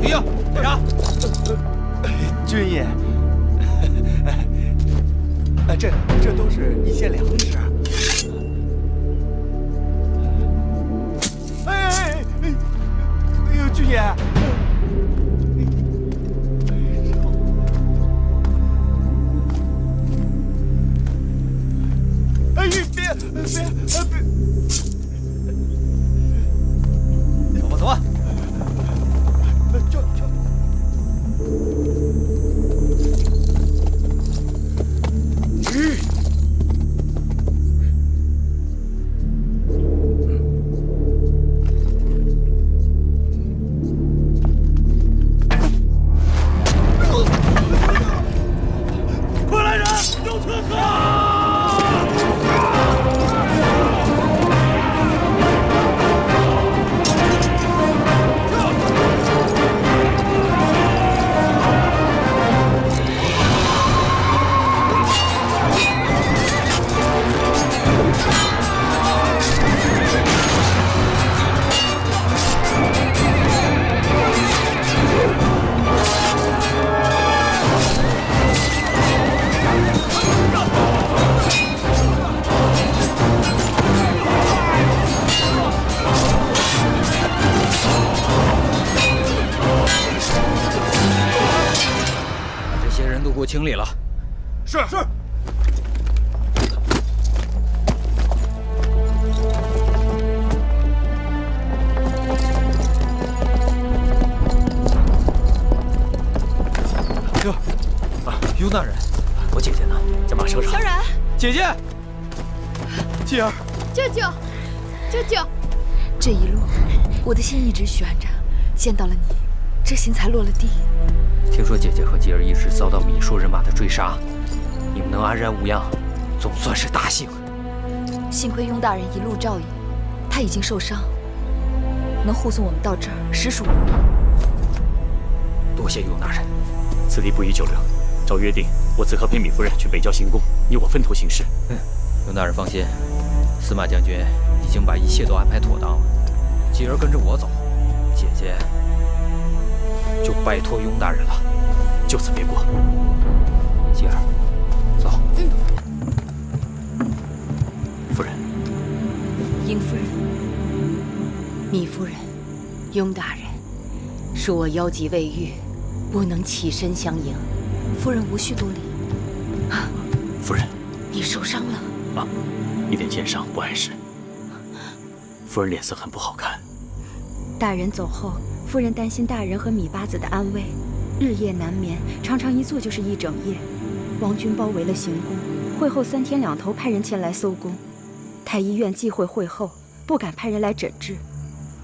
停下！干啥？军爷，这都是一些粮食。哎呦，军爷！哎，别！走吧走吧。就。快来人，有刺客！给我清理了。是。哥，雍大人，我姐姐呢？在马车上。小冉，姐姐，继儿，舅舅，舅舅，这一路，我的心一直悬着，见到了你，这心才落了地。听说姐姐和继儿一直遭到米数人马的追杀，你们能安然无恙，总算是大幸。幸亏雍大人一路照应，他已经受伤，能护送我们到这儿，实属不易。多谢雍大人，此地不宜久留。照约定，我自和裴米夫人去北郊行宫，你我分头行事。雍大人放心，司马将军已经把一切都安排妥当了。继儿跟着我走，姐姐就拜托雍大人了，就此别过。继儿，走。夫人，英夫人，米夫人，雍大人，恕我腰疾未愈，不能起身相迎。夫人无需多礼。夫人，你受伤了？啊，一点剑伤，不碍事。夫人脸色很不好看。大人走后，夫人担心大人和米八子的安危，日夜难眠，常常一坐就是一整夜。王军包围了行宫，会后3天2头派人前来搜宫。太医院忌讳会后，不敢派人来诊治。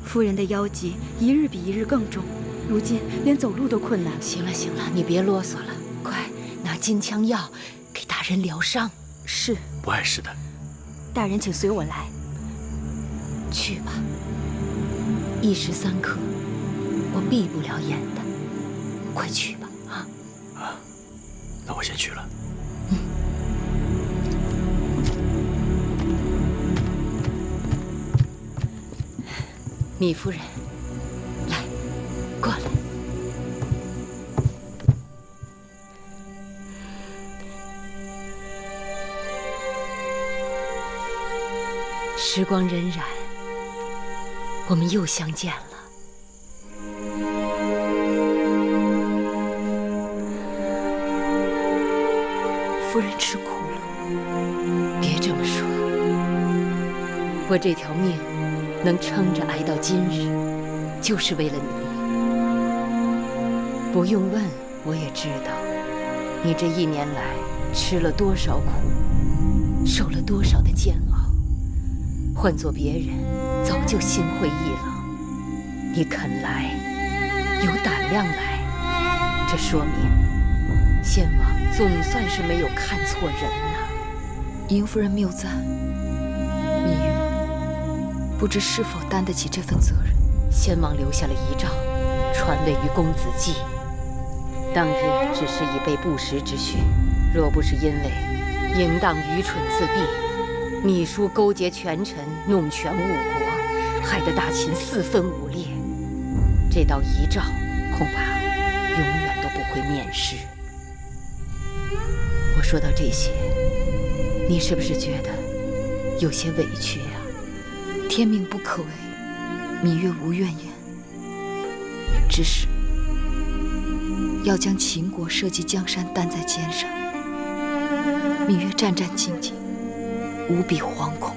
夫人的腰疾一日比一日更重，如今连走路都困难。行了行了，你别啰嗦了，快拿金枪药给大人疗伤。是，不碍事的。大人请随我来。去吧，一时3刻，我闭不了眼的。快去吧，啊！那我先去了。米夫人，来，过来。时光荏苒，我们又相见了。夫人吃苦了。别这么说，我这条命能撑着挨到今日，就是为了你。不用问，我也知道，你这1年来吃了多少苦，受了多少的煎熬。换做别人，早就心灰意冷。你肯来，有胆量来，这说明先王总算是没有看错人呐。迎夫人谬赞，芈月不知是否担得起这份责任。先王留下了遗诏，传位于公子季。当日只是以备不时之需，若不是因为淫荡愚蠢自毙，秘书勾结权臣，弄权误国，害得大秦4分5裂。这道遗诏恐怕永远都不会面世。我说到这些，你是不是觉得有些委屈啊？天命不可违，芈月无怨言。只是要将秦国社稷江山担在肩上，芈月战战兢兢，无比惶恐。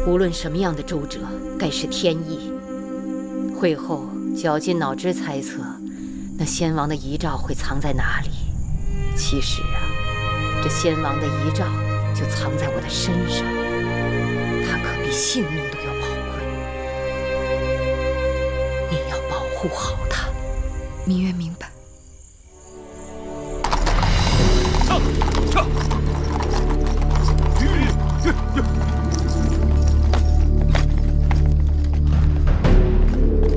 无论什么样的周折，该是天意。会后绞尽脑汁猜测，那先王的遗诏会藏在哪里？其实啊，这先王的遗诏就藏在我的身上，它可比性命都要宝贵。你要保护好它。芈月明白。撤！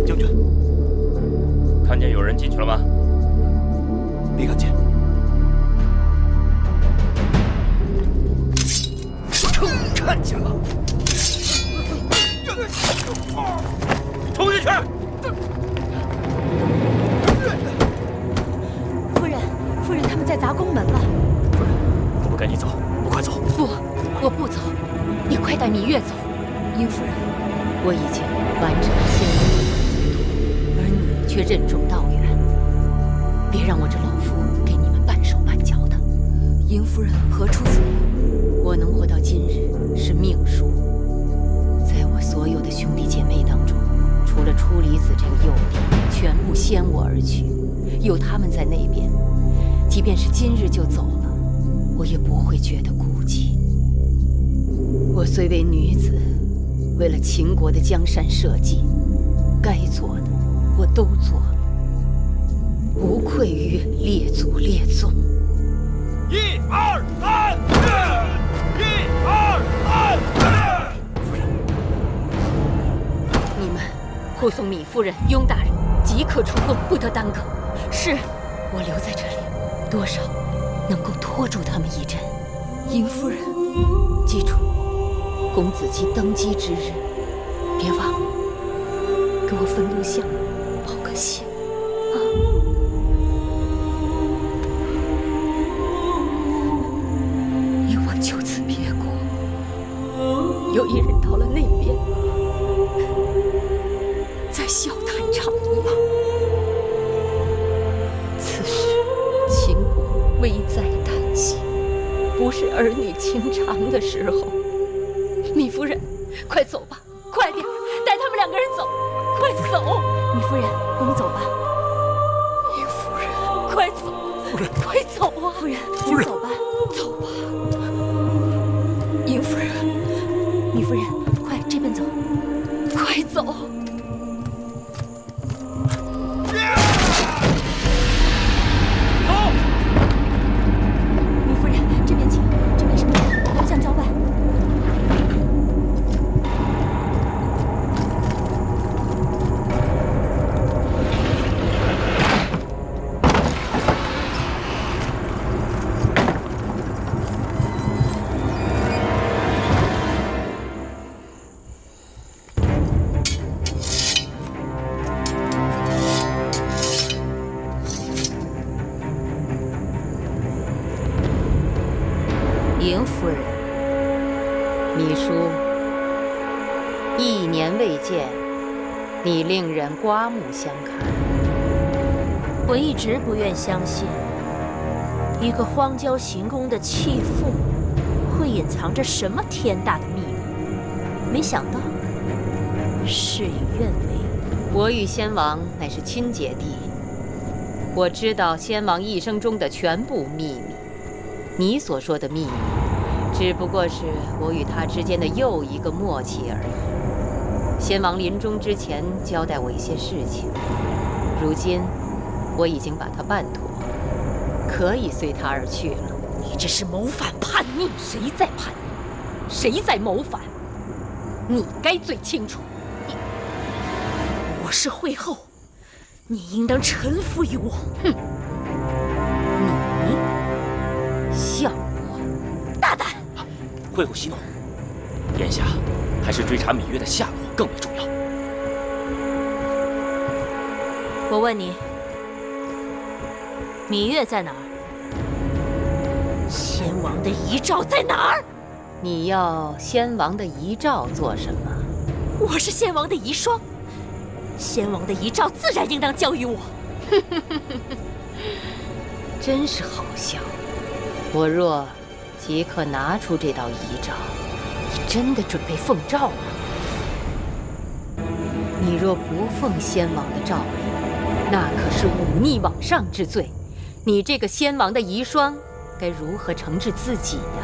将军，看见有人进去了吗？没看见。看见了。冲进去！夫人，他们在砸宫门了。夫人，我们赶紧走，我快走。不，我不走，你快带芈月走。殷夫人，我已经完成了先王的遗嘱，而你却任重道远。别让我这老夫给你们半手半脚的。殷夫人何出此言？我能活到今日是命数。在我所有的兄弟姐妹当中，除了初离子这个幼弟，全部先我而去。有他们在那边，即便是今日就走了，我也不会觉得孤寂。我虽为女子，为了秦国的江山社稷，该做的我都做了，无愧于列祖列宗。1、2、3，1、2、3。你们护送芈夫人、雍大人即刻出宫，不得耽搁。是，我留在这里，多少能够拖住他们一阵。殷夫人，记住，公子姬登基之日，别忘了给我焚炉香，报个信啊！你我就此别过。有一日到了那边，再笑谈长夜。此时秦国危在旦夕，不是儿女情长的时候。芈夫人，快走吧，快点带他们2个人走，快走！芈夫人，我们走吧。殷夫人，快走！夫人，快走啊！夫人，我们走吧，走吧！殷夫人，芈夫人，快这边走，快走！芈夫人，这边请，这边是楼向郊外。嬴夫人，芈叔，1年未见，你令人刮目相看。我一直不愿相信，一个荒郊行宫的弃妇，会隐藏着什么天大的秘密。没想到，事与愿违。我与先王乃是亲姐弟，我知道先王一生中的全部秘密。你所说的秘密，只不过是我与他之间的又一个默契而已。先王临终之前交代我一些事情，如今我已经把他办妥，可以随他而去了。你这是谋反叛逆，谁在叛逆？谁在谋反？你该最清楚。我是惠后，你应当臣服于我。哼！你笑话！大胆！惠后息怒，眼下还是追查芈月的下落更为重要。我问你，芈月在哪儿？先王的遗诏在哪儿？你要先王的遗诏做什么？我是先王的遗孀，先王的遗诏自然应当交于我。真是好笑！我若即刻拿出这道遗诏，你真的准备奉诏吗？你若不奉先王的诏令，那可是忤逆往上之罪。你这个先王的遗孀，该如何惩治自己呀？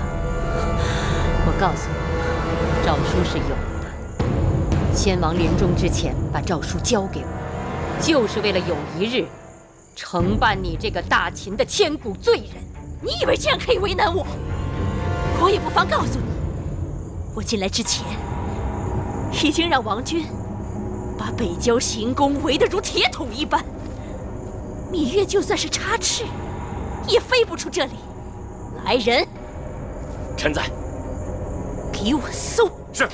我告诉你，诏书是有的。先王临终之前把诏书交给我，就是为了有一日惩办你这个大秦的千古罪人。你以为这样可以为难我？我也不妨告诉你，我进来之前已经让王军把北郊行宫围得如铁桶一般，芈月就算是插翅，也飞不出这里。来人，臣在。给我搜！是。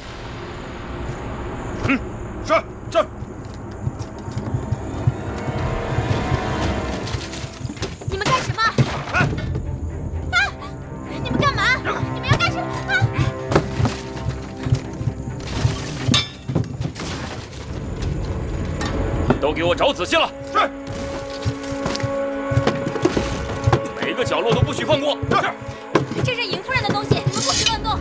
是。你们干什么？你们干嘛？你们要干什么？都给我找仔细了。是。每个角落都不许放过。是。这是尹夫人的东西，你们不许乱动。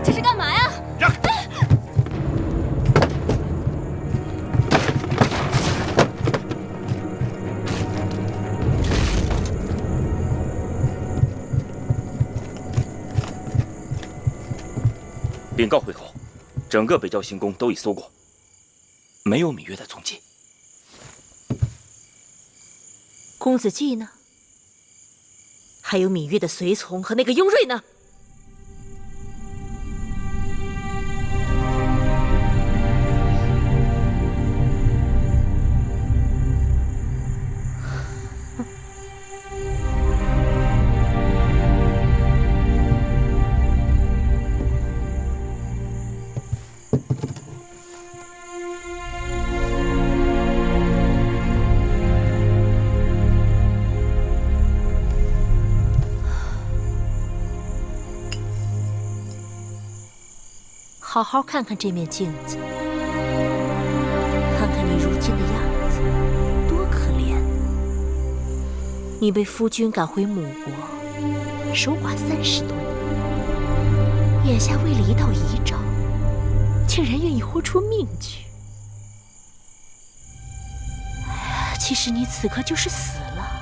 这是干嘛呀？让开！禀告会后，整个北郊行宫都已搜过，没有芈月的踪迹。公子季呢？还有芈月的随从和那个雍瑞呢？好好看看这面镜子，看看你如今的样子，多可怜！你被夫君赶回母国，守寡30多年，眼下为了一道遗诏，竟然愿意豁出命去。其实你此刻就是死了，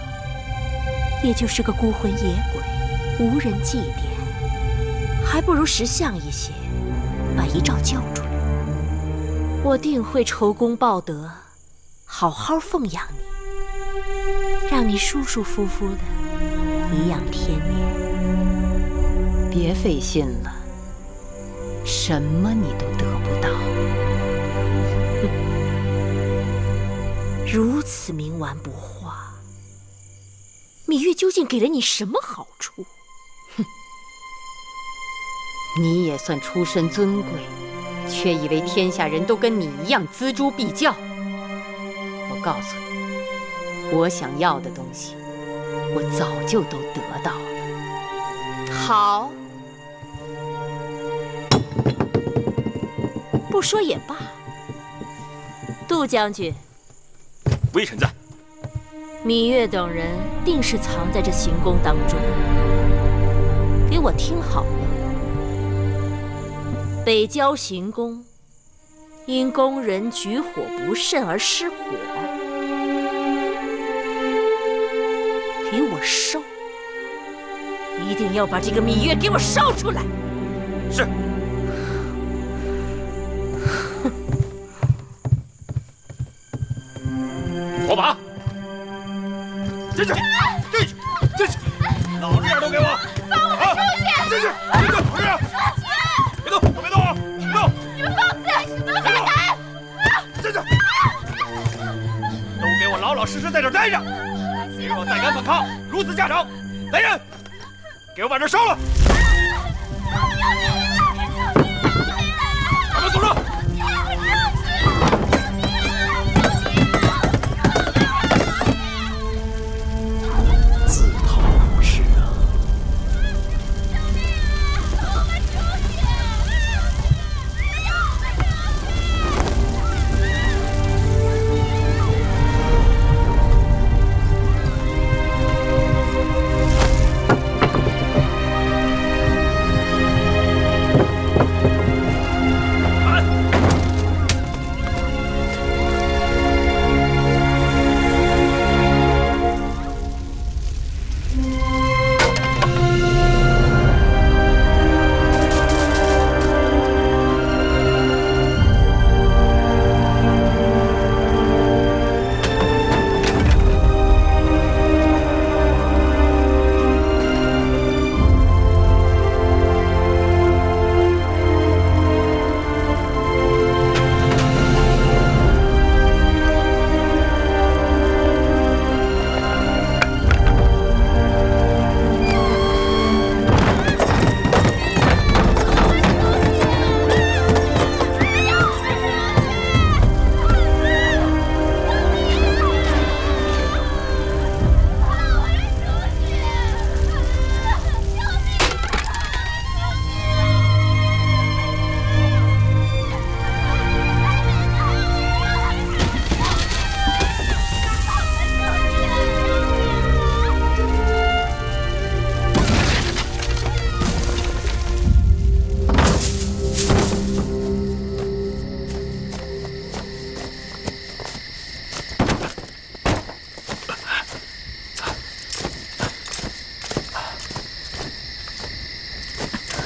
也就是个孤魂野鬼，无人祭奠，还不如识相一些。把遗诏交出来，我定会酬功报德，好好奉养你，让你舒舒服服的颐养天年。别费心了，什么你都得不到。如此冥顽不化，芈月究竟给了你什么好处？你也算出身尊贵，却以为天下人都跟你一样锱铢必较。我告诉你，我想要的东西，我早就都得到了。好，不说也罢。杜将军，微臣在。芈月等人定是藏在这行宫当中。给我听好了。北郊行宫因宫人举火不慎而失火，给我烧！一定要把这个芈月给我烧出来！是。火把，进去，进去，进去！老实点，都给我！放我们出去！进去！别动，老实点！别动，别动啊！别动！你们放肆！怎么敢打？进去！都给我老老实实在这待着！谁若再敢反抗，如此下场！来人，给我把这烧了！把门锁上！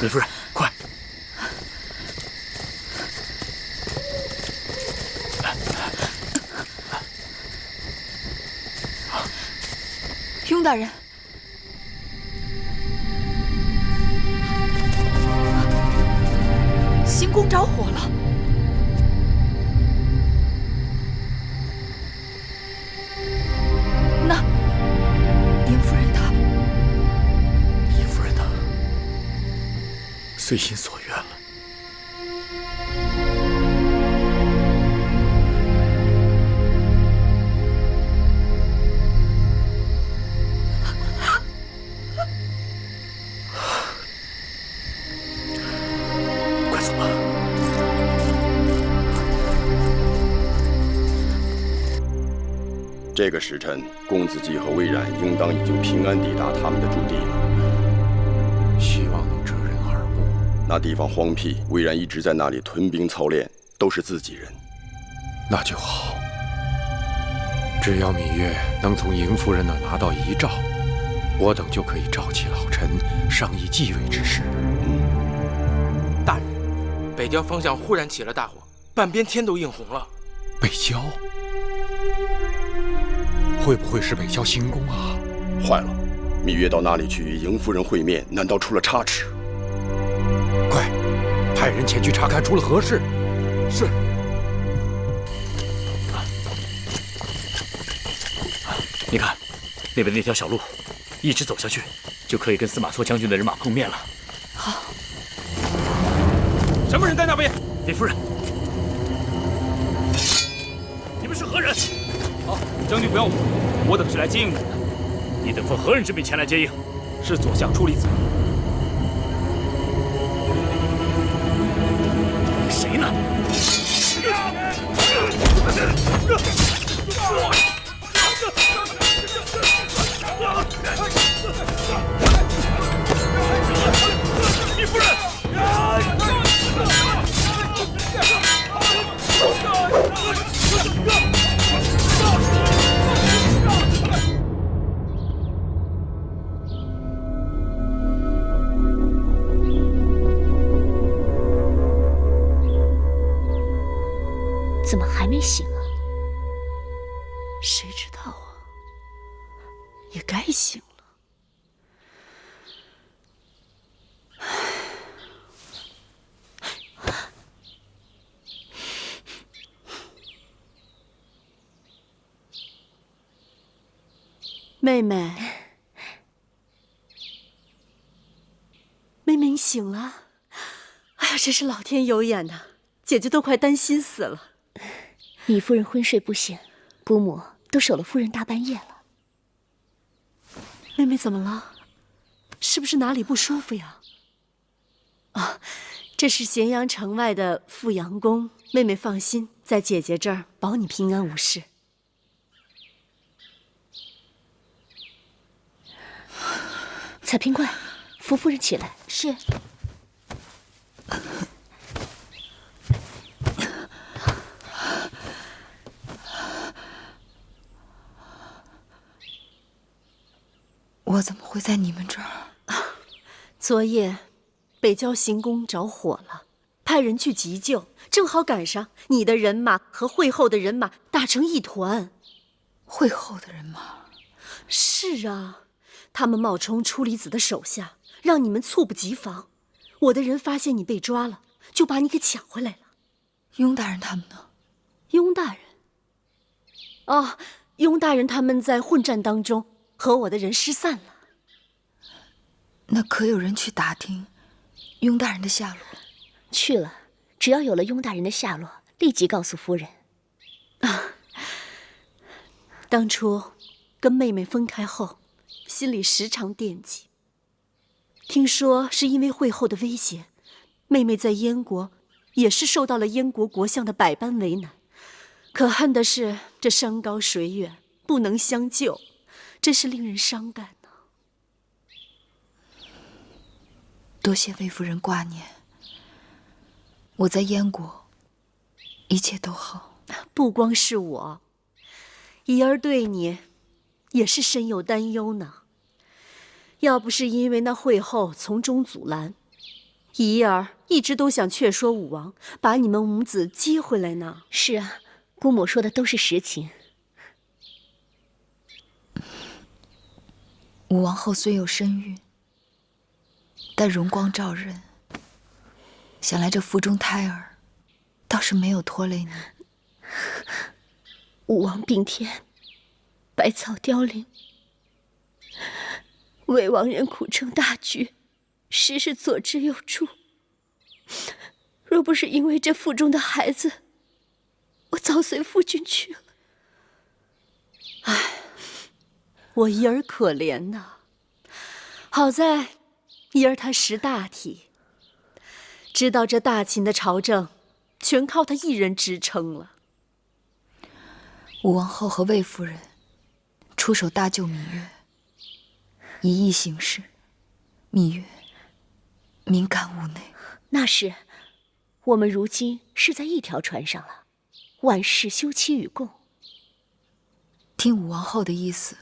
李夫人，快！雍大人，行宫着火了。那尹夫人她，尹夫人她随心所愿了。快走吧。这个时辰，公子季和魏冉应当已经平安抵达他们的驻地了。希望能遮人耳目。那地方荒僻，魏冉一直在那里屯兵操练，都是自己人。那就好。只要芈月能从嬴夫人那拿到遗诏，我等就可以召集老臣商议继位之事。大人，北郊方向忽然起了大火，半边天都映红了。北郊？会不会是北郊行宫啊？坏了，芈月到那里去与嬴夫人会面，难道出了差池？快，派人前去查看出了何事。是。你看，那边那条小路，一直走下去，就可以跟司马错将军的人马碰面了。好。什么人在那边？李夫人，你们是何人？好，将军不要慌，我等是来接应你的。你等奉何人之命前来接应？是左相出离子。谁呢？李夫人！怎么还没醒啊？谁知道啊？也该醒了。妹妹，妹妹，你醒了！哎呀，真是老天有眼呐！姐姐都快担心死了。芈夫人昏睡不醒，姑母都守了夫人大半夜了。妹妹怎么了？是不是哪里不舒服呀？啊，这是咸阳城外的富阳宫。妹妹放心，在姐姐这儿保你平安无事。彩萍快，扶夫人起来。是。我怎么会在你们这儿？昨夜，北郊行宫着火了，派人去急救，正好赶上你的人马和会后的人马打成一团。会后的人马？是啊，他们冒充出离子的手下，让你们猝不及防。我的人发现你被抓了，就把你给抢回来了。雍大人他们呢？雍大人？哦，雍大人他们在混战当中和我的人失散了。那可有人去打听雍大人的下落？去了，只要有了雍大人的下落，立即告诉夫人。当初跟妹妹分开后，心里时常惦记。听说是因为会后的威胁，妹妹在燕国也是受到了燕国国相的百般为难。可恨的是这山高水远，不能相救，真是令人伤感呢。多谢魏夫人挂念，我在燕国一切都好。不光是我，怡儿对你也是深有担忧呢。要不是因为那会后从中阻拦，怡儿一直都想劝说武王把你们母子接回来呢。是啊，姑母说的都是实情。武王后虽有身孕，但容光照人，想来这腹中胎儿倒是没有拖累你。武王并天，百草凋零，魏王人苦撑大局，实是左支右绌。若不是因为这腹中的孩子，我早随夫君去了。唉，我怡儿可怜呐，好在怡儿她识大体，知道这大秦的朝政全靠她一人支撑了。武王后和魏夫人出手搭救芈月，一意行事，芈月敏感无内。那是，我们如今是在一条船上了，万事休戚与共。听武王后的意思，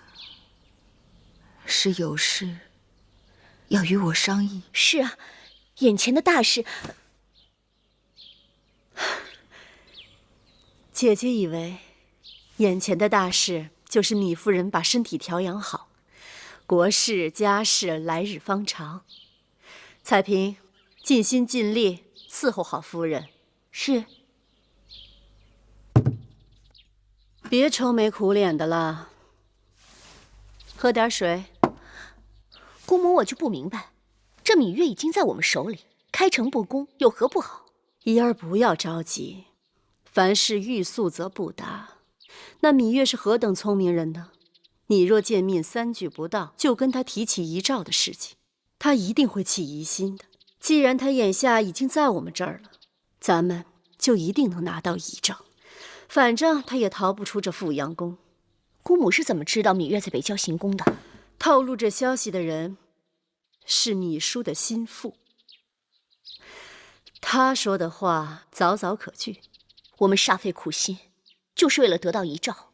是有事要与我商议。是啊，眼前的大事，姐姐以为眼前的大事就是芈夫人把身体调养好，国事家事来日方长。彩萍，尽心尽力伺候好夫人。是。别愁眉苦脸的了，喝点水。姑母，我就不明白，这芈月已经在我们手里，开诚布公有何不好？怡儿不要着急，凡事欲速则不达。那芈月是何等聪明人呢？你若见面3句不到就跟他提起遗诏的事情，他一定会起疑心的。既然他眼下已经在我们这儿了，咱们就一定能拿到遗诏。反正他也逃不出这富阳宫。姑母是怎么知道芈月在北郊行宫的？透露这消息的人是芈姝的心腹，他说的话早早可据。我们煞费苦心，就是为了得到遗诏。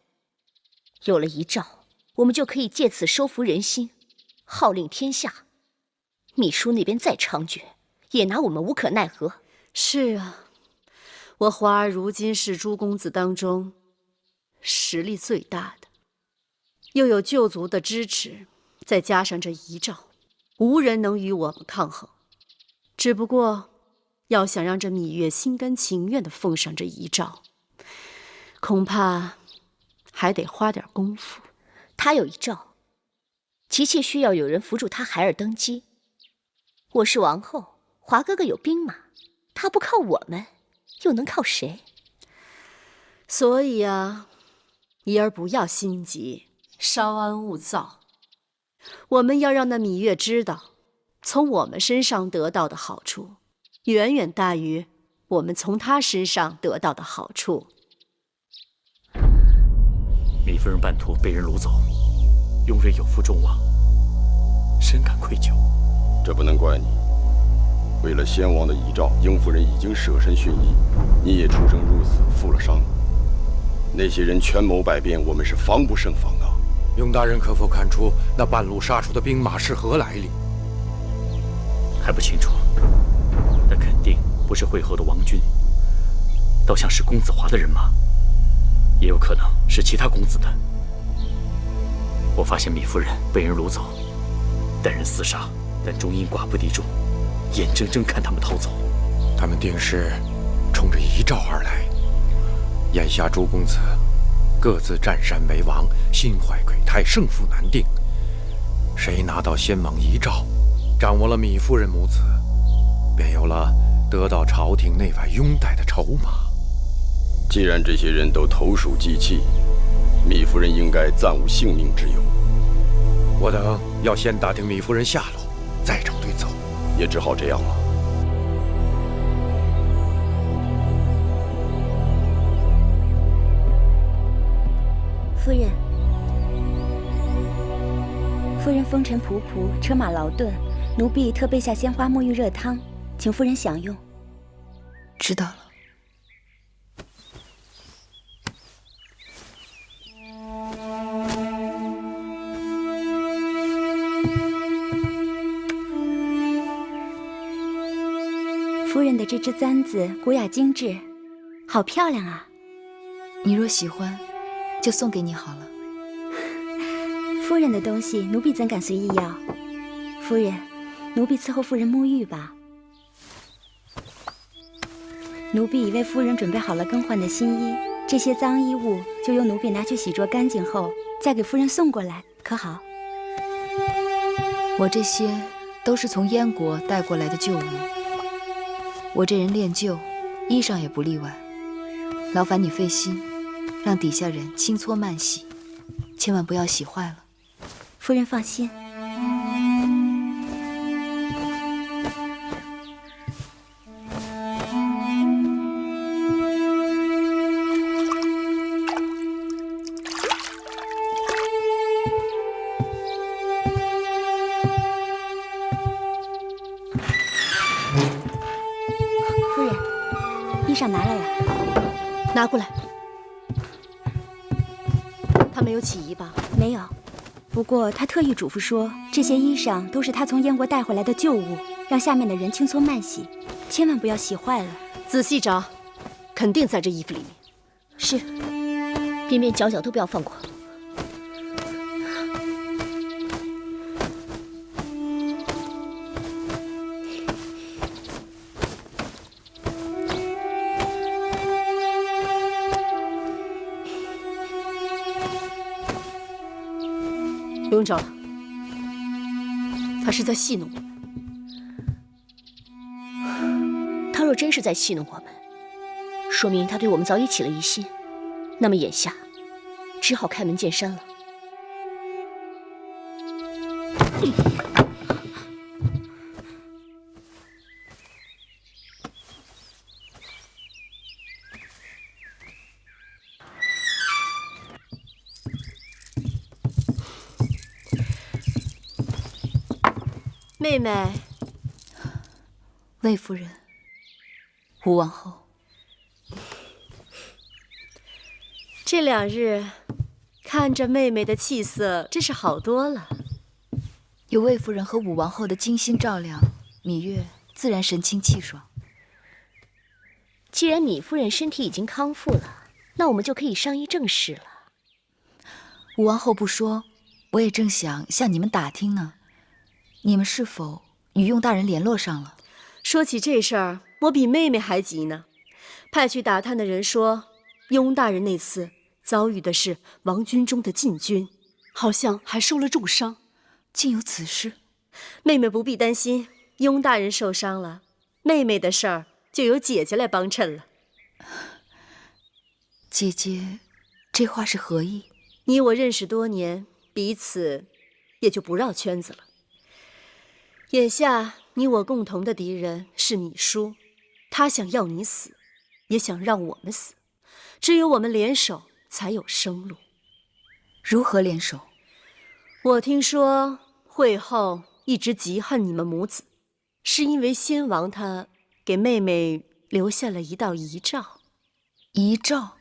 有了遗诏，我们就可以借此收服人心，号令天下。芈姝那边再猖獗，也拿我们无可奈何。是啊，我华儿如今是诸公子当中实力最大的，又有旧族的支持，再加上这遗诏，无人能与我们抗衡。只不过，要想让这芈月心甘情愿地奉上这遗诏，恐怕还得花点功夫。他有遗诏，急切需要有人扶助他孩儿登基。我是王后，华哥哥有兵马，他不靠我们，又能靠谁？所以啊，怡儿不要心急，稍安勿躁。我们要让那芈月知道，从我们身上得到的好处，远远大于我们从他身上得到的好处。芈夫人半途被人掳走，庸人有负众望，深感愧疚。这不能怪你。为了先王的遗诏，英夫人已经舍身殉义，你也出生入死，负了伤。那些人权谋百变，我们是防不胜防啊！雍大人可否看出那半路杀出的兵马是何来历？还不清楚，但肯定不是会后的王军，倒像是公子华的人马，也有可能是其他公子的。我发现芈夫人被人掳走，带人厮杀，但终因寡不敌众，眼睁睁看他们逃走。他们定是冲着遗诏而来。眼下诸公子各自占山为王，心怀鬼胎，胜负难定。谁拿到先王遗诏，掌握了芈夫人母子，便有了得到朝廷内外拥戴的筹码。既然这些人都投鼠忌器，芈夫人应该暂无性命之忧。我等要先打听芈夫人下落，再找对策。也只好这样了。夫人，夫人风尘仆仆，车马劳顿，奴婢特备下鲜花沐浴热汤，请夫人享用。知道了。人的这只簪子古雅精致，好漂亮啊！你若喜欢，就送给你好了。夫人的东西，奴婢怎敢随意要？夫人，奴婢伺候夫人沐浴吧。奴婢已为夫人准备好了更换的新衣，这些脏衣物就由奴婢拿去洗濯干净后，再给夫人送过来，可好？我这些都是从燕国带过来的旧物，我这人恋旧，衣裳也不例外。劳烦你费心，让底下人轻搓慢洗，千万不要洗坏了。夫人放心。夫人，衣裳拿来呀。拿过来。他没有起疑吧？没有。不过他特意嘱咐说，这些衣裳都是他从燕国带回来的旧物，让下面的人轻搓慢洗，千万不要洗坏了。仔细找，肯定在这衣服里面。是，边边角角都不要放过。不用找了，他是在戏弄我。他若真是在戏弄我们，说明他对我们早已起了疑心。那么眼下，只好开门见山了。妹妹，魏夫人，吴王后，这2日看着妹妹的气色，真是好多了。有魏夫人和武王后的精心照料，芈月自然神清气爽。既然芈夫人身体已经康复了，那我们就可以商议正事了。武王后不说，我也正想向你们打听呢。你们是否与雍大人联络上了？说起这事儿，我比妹妹还急呢。派去打探的人说，雍大人那次遭遇的是王军中的禁军，好像还受了重伤。竟有此事？妹妹不必担心，雍大人受伤了，妹妹的事儿就由姐姐来帮衬了。姐姐，这话是何意？你我认识多年，彼此也就不绕圈子了。眼下你我共同的敌人是芈姝，他想要你死，也想让我们死，只有我们联手才有生路。如何联手？我听说会后一直嫉恨你们母子，是因为先王他给妹妹留下了一道遗诏。遗诏？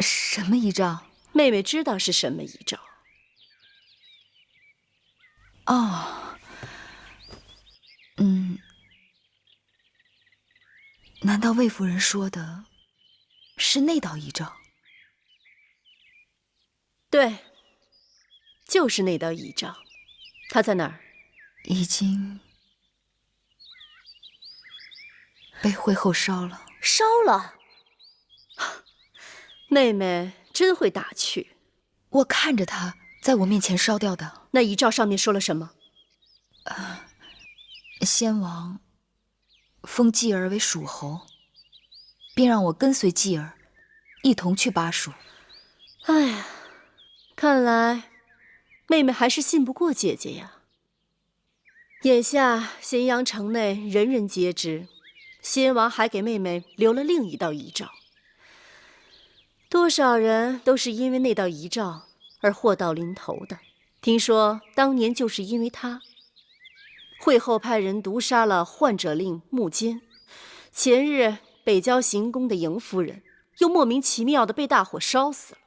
什么遗诏？妹妹知道是什么遗诏。哦，难道魏夫人说的是那道遗诏？对，就是那道遗诏。它在哪儿？已经被会后烧了。烧了？妹妹真会打趣。我看着她在我面前烧掉的。那遗诏上面说了什么？先王封继儿为蜀侯，并让我跟随继儿一同去巴蜀。哎呀，看来妹妹还是信不过姐姐呀。眼下咸阳城内人人皆知，先王还给妹妹留了另一道遗诏。多少人都是因为那道遗诏而祸到临头的。听说当年就是因为他，会后派人毒杀了患者令穆坚。前日北郊行宫的迎夫人又莫名其妙的被大火烧死了。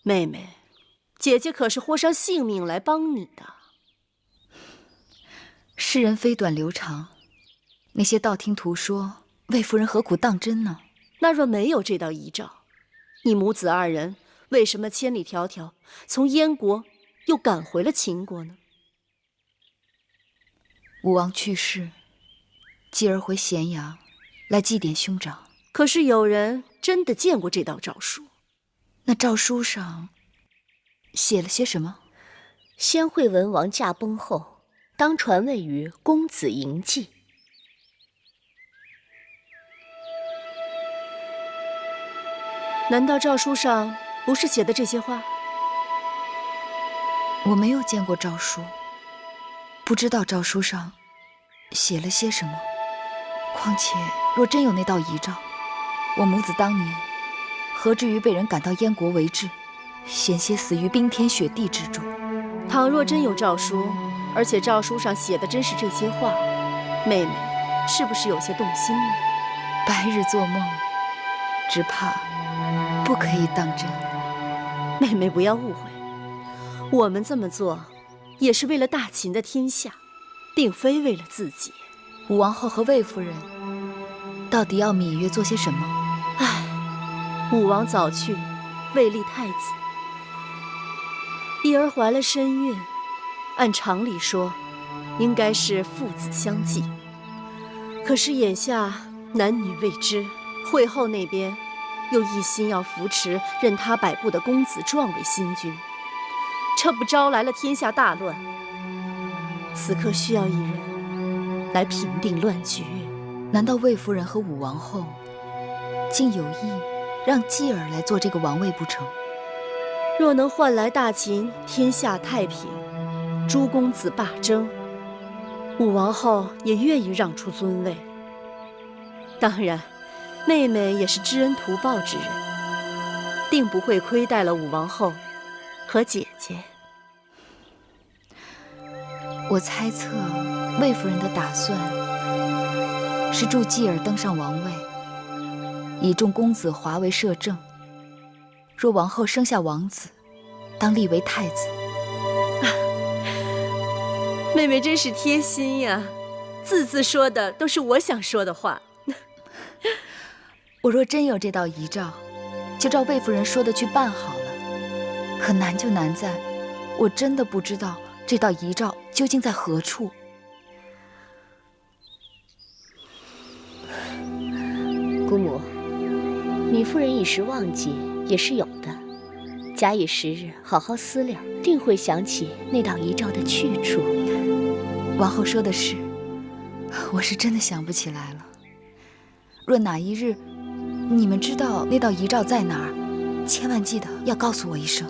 妹妹，姐姐可是豁上性命来帮你的。世人非短流长，那些道听途说，魏夫人何苦当真呢？那若没有这道遗诏，你母子二人为什么千里迢迢从燕国又赶回了秦国呢？武王去世，继而回咸阳来祭奠兄长。可是有人真的见过这道诏书？那诏书上写了些什么？先惠文王驾崩后，当传位于公子嬴稷。难道诏书上不是写的这些话？我没有见过诏书，不知道诏书上写了些什么。况且，若真有那道遗诏，我母子当年何至于被人赶到燕国为质，险些死于冰天雪地之中？倘若真有诏书，而且诏书上写的真是这些话，妹妹是不是有些动心呢？白日做梦，只怕不可以当真。妹妹不要误会，我们这么做也是为了大秦的天下，并非为了自己。武王后和魏夫人到底要芈月做些什么？唉，武王早去，未立太子，一儿怀了身孕，按常理说，应该是父子相继。可是眼下男女未知，惠后那边又一心要扶持任他摆布的公子壮为新君，这不招来了天下大乱。此刻需要一人来平定乱局。难道魏夫人和武王后竟有意让继儿来做这个王位不成？若能换来大秦天下太平，诸公子罢征，武王后也愿意让出尊位。当然，妹妹也是知恩图报之人，定不会亏待了武王后和姐姐。我猜测魏夫人的打算是助继儿登上王位，以众公子华为摄政。若王后生下王子，当立为太子。妹妹真是贴心呀，字字说的都是我想说的话。我若真有这道遗诏，就照魏夫人说的去办好了。可难就难在，我真的不知道这道遗诏究竟在何处。姑母，糜夫人一时忘记也是有的，假以时日好好思量，定会想起那道遗诏的去处。王后说的是，我是真的想不起来了。若哪一日你们知道那道遗诏在哪儿，千万记得要告诉我一声。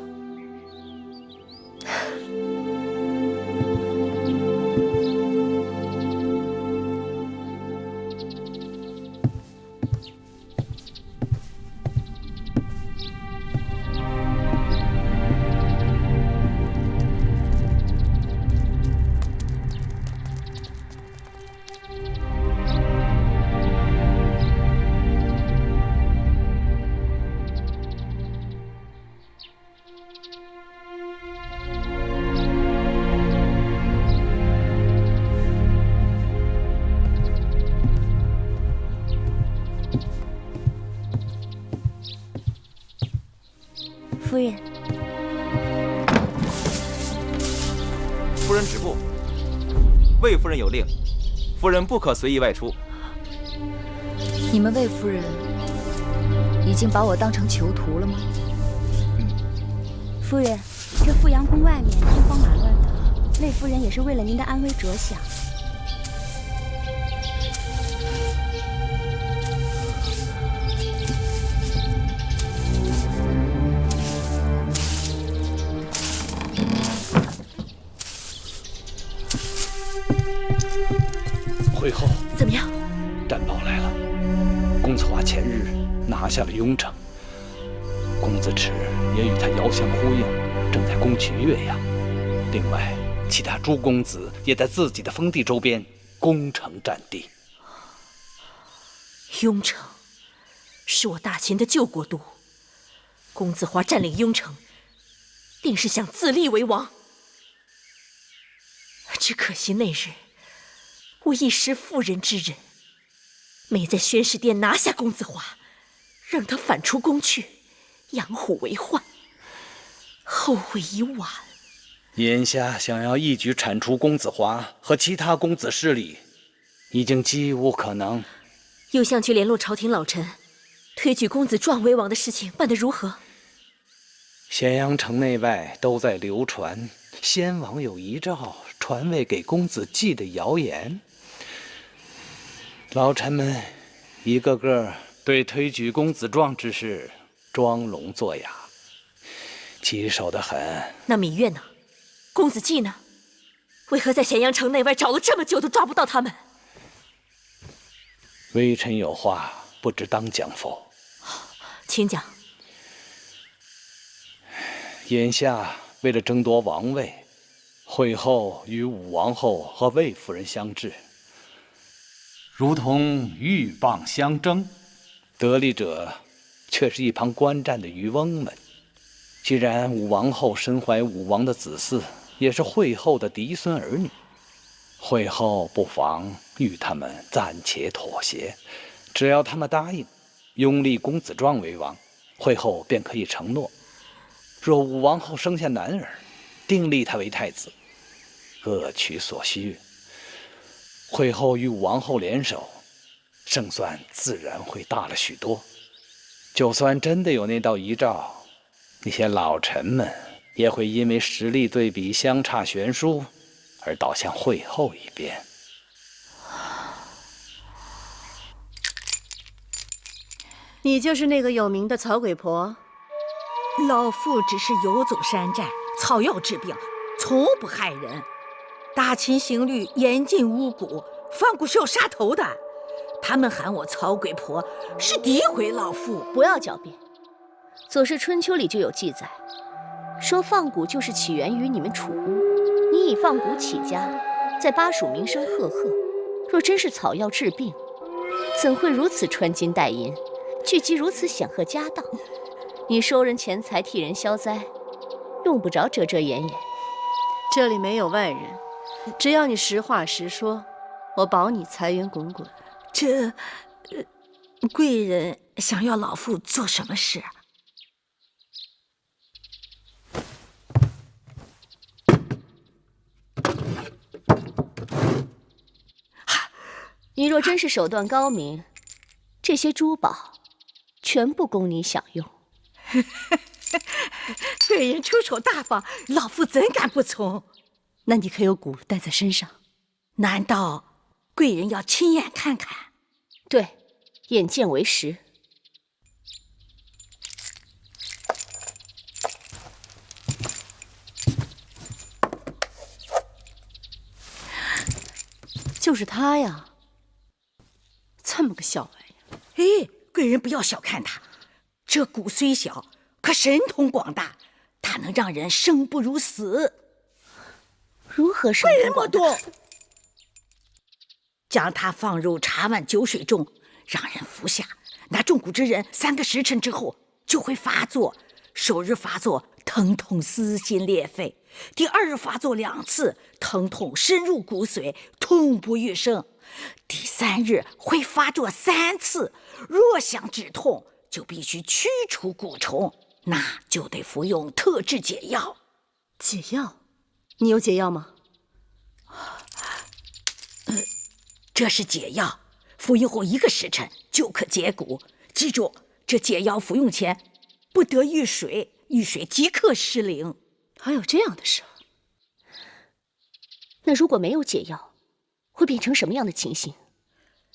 夫人，夫人止步。魏夫人有令，夫人不可随意外出。你们魏夫人已经把我当成囚徒了吗？夫人，这富阳宫外面兵荒马乱的，魏夫人也是为了您的安危着想。会后怎么样？战报来了，公子华前日拿下了雍城，公子池也与他遥相呼应，正在攻取岳阳。另外，其他诸公子也在自己的封地周边攻城占地。雍城是我大秦的旧国都，公子华占领雍城，定是想自立为王。只可惜那日我一时妇人之仁，没在宣示殿拿下公子华，让他反出宫去，养虎为患，后悔已晚。眼下想要一举铲除公子华和其他公子势力，已经几无可能。右相去联络朝廷老臣，推举公子壮为王的事情办得如何？咸阳城内外都在流传先王有遗诏传位给公子季的谣言。老臣们一个个对推举公子壮之事装聋作哑，棘手得很。那芈月呢？公子季呢？为何在咸阳城内外找了这么久都抓不到他们？微臣有话，不知当讲否？请讲。眼下为了争夺王位，会后与武王后和魏夫人相制，如同鹬蚌相争，得利者却是一旁观战的渔翁们。既然武王后身怀武王的子嗣，也是会后的嫡孙儿女，会后不妨与他们暂且妥协，只要他们答应拥立公子壮为王，会后便可以承诺，若武王后生下男儿，定立他为太子，各取所需。会后与武王后联手，胜算自然会大了许多。就算真的有那道遗诏，那些老臣们也会因为实力对比相差悬殊而倒向会后一边。你就是那个有名的草鬼婆？老妇只是游走山寨，草药治病，从不害人。大秦刑律严禁巫蛊，放蛊是要杀头的。他们喊我草鬼婆，是诋毁老妇。不要狡辩，《左氏春秋》里就有记载，说放蛊就是起源于你们楚巫。你以放蛊起家，在巴蜀名声赫赫。若真是草药治病，怎会如此穿金戴银，聚集如此显赫家当？你收人钱财，替人消灾，用不着遮遮掩掩。这里没有外人，只要你实话实说，我保你财源滚滚。这，贵人想要老妇做什么事？你若真是手段高明，这些珠宝全部供你享用。贵人出手大方，老妇怎敢不从？那你可有蛊带在身上？难道贵人要亲眼看看？对，眼见为实。就是他呀，这么个小玩意儿。哎，贵人不要小看他，这蛊虽小，可神通广大，它能让人生不如死。如何生贵人莫动，将它放入茶碗酒水中，让人服下。那中蛊之人3个时辰之后就会发作，首日发作，疼痛撕心裂肺；第2日发作2次，疼痛深入骨髓，痛不欲生；第3日会发作3次。若想止痛，就必须驱除蛊虫，那就得服用特制解药。解药？你有解药吗？这是解药，服用后1个时辰就可解蛊。记住，这解药服用前不得遇水，遇水即刻失灵。还有这样的事？那如果没有解药，会变成什么样的情形？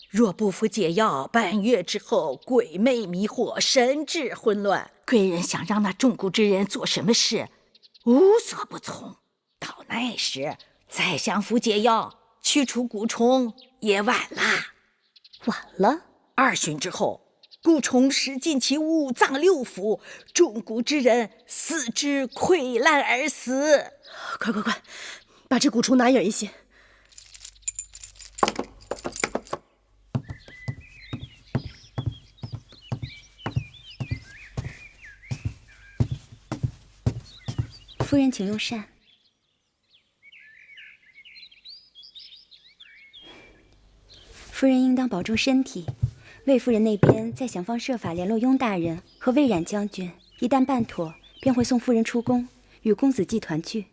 若不服解药，半月之后鬼魅迷惑，神志混乱。贵人想让那中蛊之人做什么事，无所不从。到那时再想服解药驱除蛊虫也晚啦。晚了？2旬之后，蛊虫食尽其5脏6腑，中蛊之人四肢溃烂而死。快，把这蛊虫拿远一些。夫人请用膳。夫人应当保重身体，魏夫人那边在想方设法联络雍大人和魏冉将军，一旦办妥，便会送夫人出宫，与公子季团聚。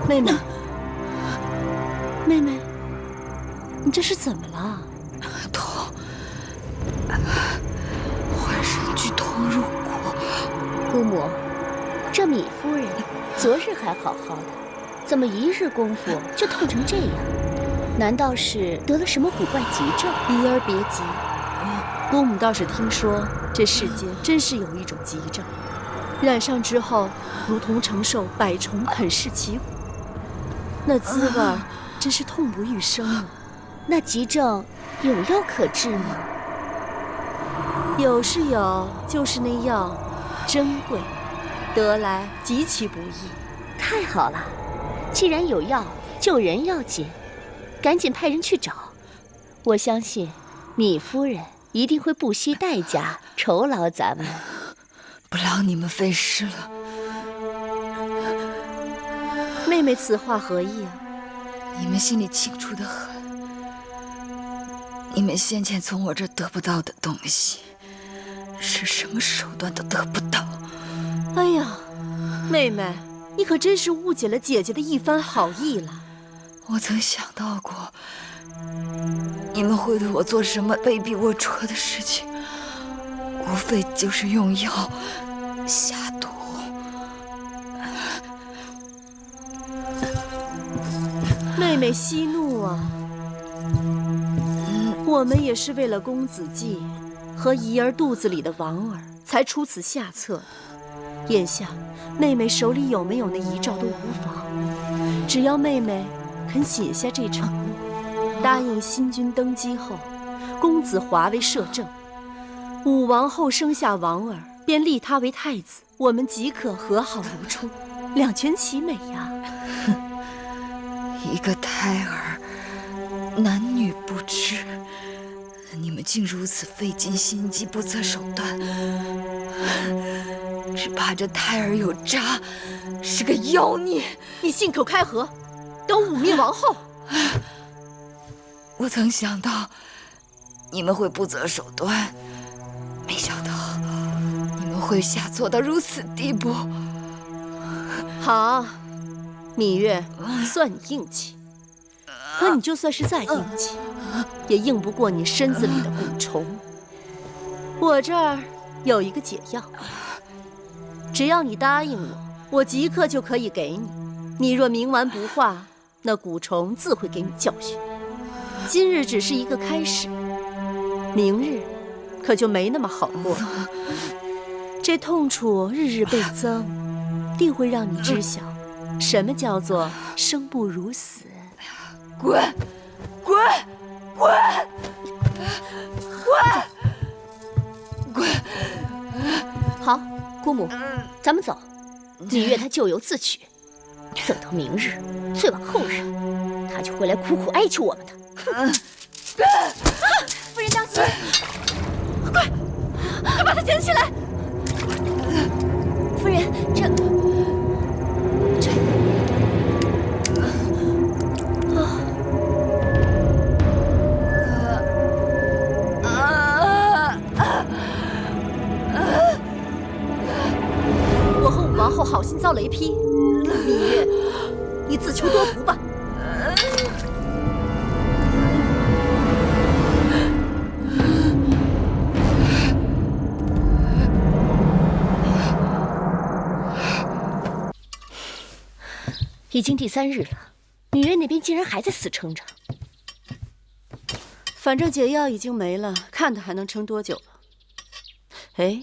妹妹，妹妹，你这是怎么了？痛，浑身剧痛入骨。姑母，这米夫人昨日还好好的，怎么一日功夫就痛成这样？难道是得了什么古怪急症？怡儿别急，姑母倒是听说这世间真是有一种急症，染上之后如同承受百虫啃噬其骨。那滋味儿真是痛不欲生啊！那急症有药可治吗？有是有，就是那药珍贵，得来极其不易。太好了，既然有药，救人要紧，赶紧派人去找。我相信米夫人一定会不惜代价酬劳咱们。不劳你们费事了。妹妹此话何意啊？你们心里清楚得很。你们先前从我这得不到的东西，是什么手段都得不到。哎呀，妹妹，你可真是误解了姐姐的一番好意了。我曾想到过，你们会对我做什么卑鄙龌龊的事情，无非就是用药下毒。妹妹息怒啊！我们也是为了公子季和怡儿肚子里的王儿才出此下策的。眼下妹妹手里有没有那遗诏都无妨，只要妹妹肯写下这承诺，答应新君登基后，公子华为摄政，武王后生下王儿，便立他为太子，我们即可和好如初，两全其美呀！一个胎儿，男女不知，你们竟如此费尽心机，不择手段，只怕这胎儿有渣，是个妖孽！你信口开河，等武命王后！我曾想到你们会不择手段，没想到你们会下作到如此地步。好，芈月，算你硬气。可你就算是再硬气，也硬不过你身子里的蛊虫。我这儿有一个解药，只要你答应我，我即刻就可以给你。你若冥顽不化，那蛊虫自会给你教训。今日只是一个开始，明日可就没那么好过了。这痛楚日日倍增，定会让你知晓什么叫做生不如死。滚！滚！滚！滚！好，姑母，咱们走。芈月她咎由自取，等到明日，最往后日，她就会来苦苦哀求我们的。夫人当心！快把她捡起来！夫人，这。 王后好心遭雷劈，芈月，你自求多福吧。已经第3日了，芈月那边竟然还在死撑着。反正解药已经没了，看她还能撑多久了。哎，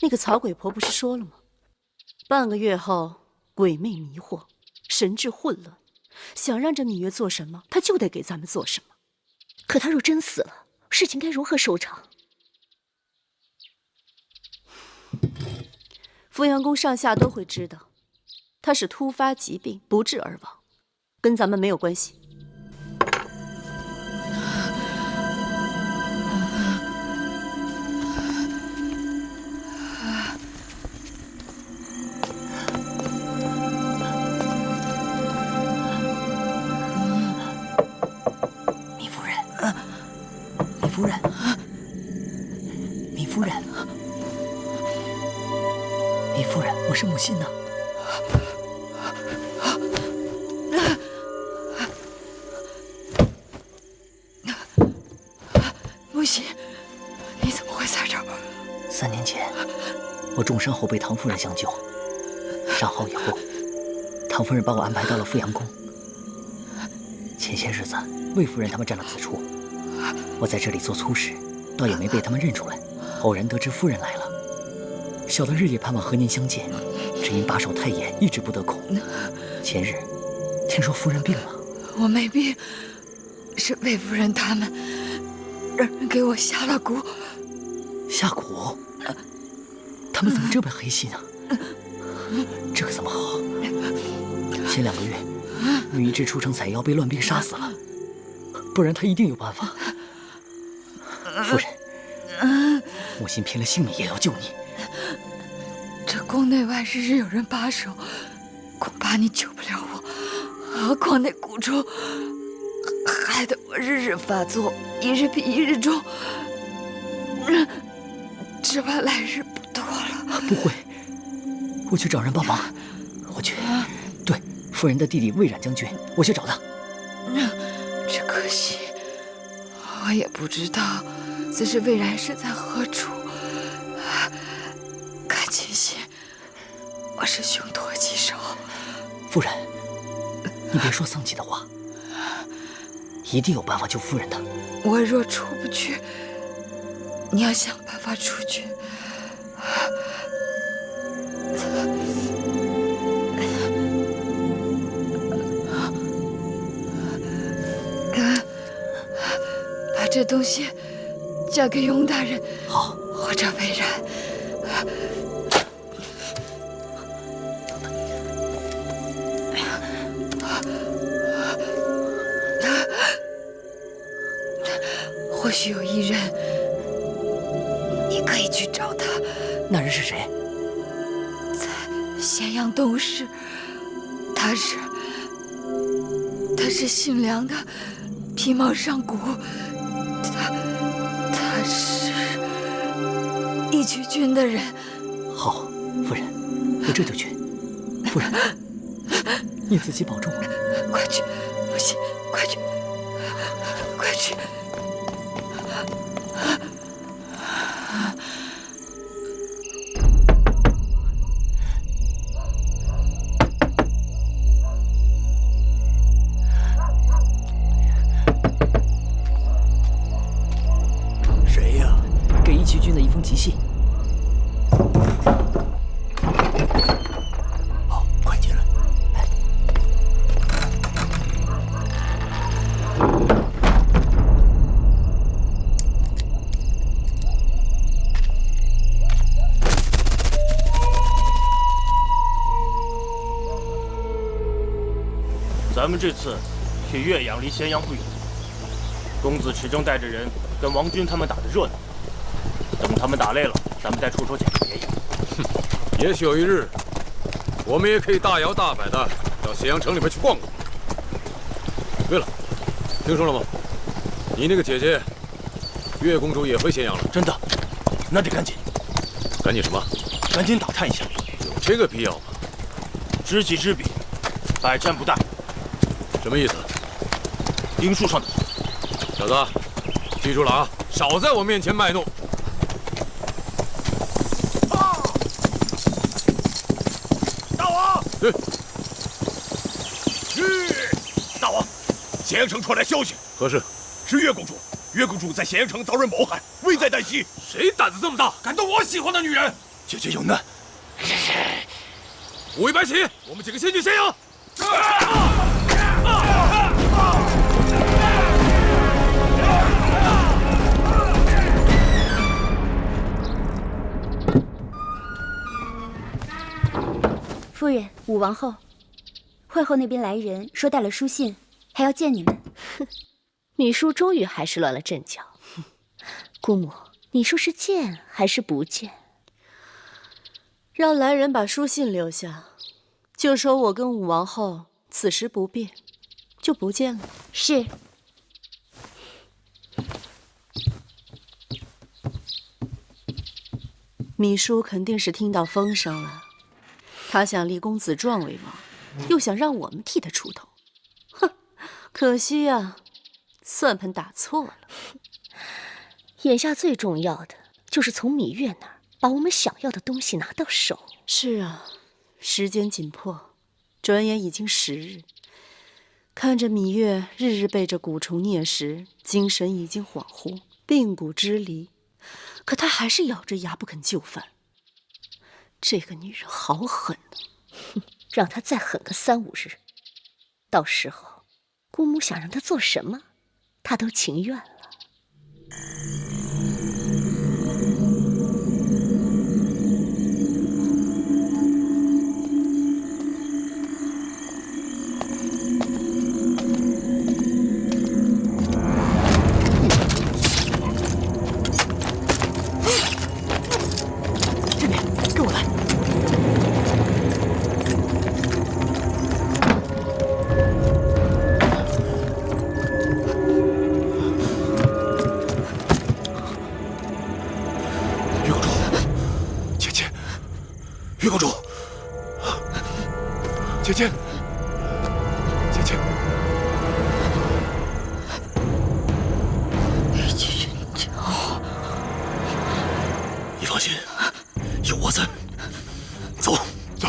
那个草鬼婆不是说了吗？ 半个月后，鬼魅迷惑，神志混乱，想让这芈月做什么，他就得给咱们做什么。可他若真死了，事情该如何收场？扶阳宫上下都会知道，他是突发疾病不治而亡，跟咱们没有关系。夫人，糜夫人，糜夫人，我是母亲呢。母亲，你怎么会在这儿？3年前，我重伤后被唐夫人相救，伤好以后，唐夫人把我安排到了富阳宫。前些日子，魏夫人他们占了此处。 我在这里做粗使，倒也没被他们认出来。偶然得知夫人来了，小的日夜盼望和您相见，只因把守太严，一直不得空。前日听说夫人病了，我没病，是魏夫人他们让人给我下了蛊。下蛊？他们怎么这般黑心啊？这可怎么好？前2个月，女一直出城采药，被乱兵杀死了。 不然他一定有办法。夫人，母亲拼了性命也要救你。这宫内外日日有人把守，恐怕你救不了我。何况那蛊虫，害得我日日发作，一日比一日重。只怕来日不多了。不会，我去找人帮忙。我去，对，夫人的弟弟魏冉将军，我去找他。 只可惜，我也不知道此时魏冉身在何处。看情形，我是凶多吉少。夫人，你别说丧气的话，一定有办法救夫人的。我若出不去，你要想办法出去。把这东西交给雍大人，好，或者魏冉。或许有一人，你可以去找他。那人是谁？在咸阳东市，他是姓梁的，皮毛上骨。他是义渠郡的人。好，夫人，我这就去。夫人，你自己保重。快去，母亲，快去，快去。 义渠郡的一封急信。好，快进来。这次去岳阳，离咸阳不远。公子池正带着人跟王军他们打得热闹，等他们打累了，咱们再出手解决也有。哼，也许有一日，我们也可以大摇大摆的到咸阳城里面去逛逛。对了，听说了吗？你那个姐姐，岳公主也回咸阳了。真的？那得赶紧。赶紧什么？赶紧打探一下。有这个必要吗？知己知彼，百战不殆。什么意思？兵书上的话。小子，记住了啊，少在我面前卖弄。大王！大王，咸阳城传来消息。何事？是岳公主。岳公主在咸阳城遭人谋害，危在旦夕。谁胆子这么大，敢动我喜欢的女人？姐姐有难。五位白起，我们几个先去咸阳。夫人，武王后，会后那边来人说带了书信，还要见你们。哼，米叔终于还是乱了阵脚。姑母，你说是见还是不见？让来人把书信留下，就说我跟武王后此时不便，就不见了。是。米叔肯定是听到风声了，他想立公子壮为王，又想让我们替他出头。哼，可惜呀，算盘打错了。眼下最重要的就是从芈月那儿把我们想要的东西拿到手。是啊，时间紧迫，转眼已经10日。看着芈月日日被这蛊虫啮食，精神已经恍惚，髌骨支离，可她还是咬着牙不肯就范。这个女人好狠啊！哼，让她再狠个3、5日，到时候姑母想让她做什么，她都情愿了。姐姐，姐姐，一起人家，你放心，有我在。走，走。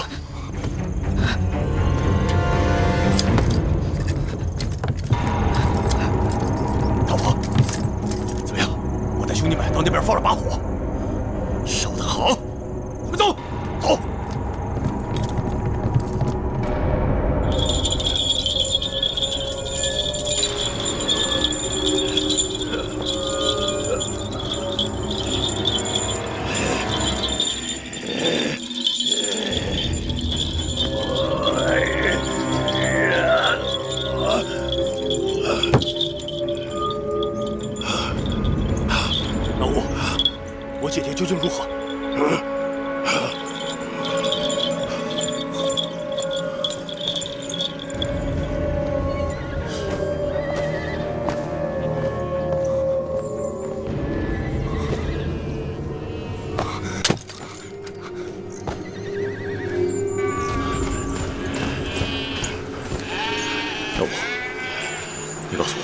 老婆，怎么样？我带兄弟们到那边放了把火，烧得好。我们走，走。姐姐究竟如何？老五，你告诉我，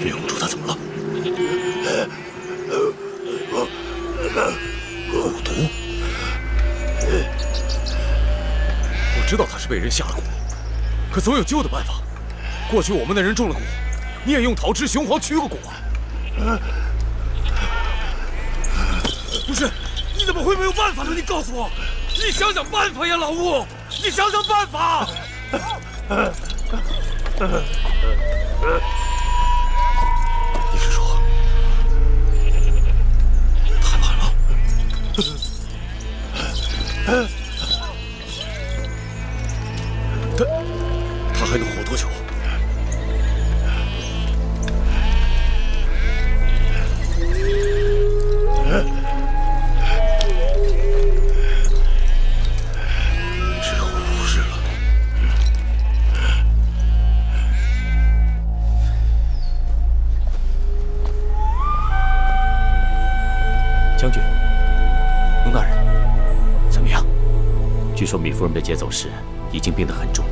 岳公主她怎么了？蛊毒？我知道他是被人下了蛊，可总有救的办法。过去我们的人中了蛊，你也用桃枝、雄黄驱过蛊啊？不是，你怎么会没有办法呢？你告诉我，你想想办法呀，老吴，你想想办法。你是说？他还能活多久？据说米夫人被劫走时已经病得很重。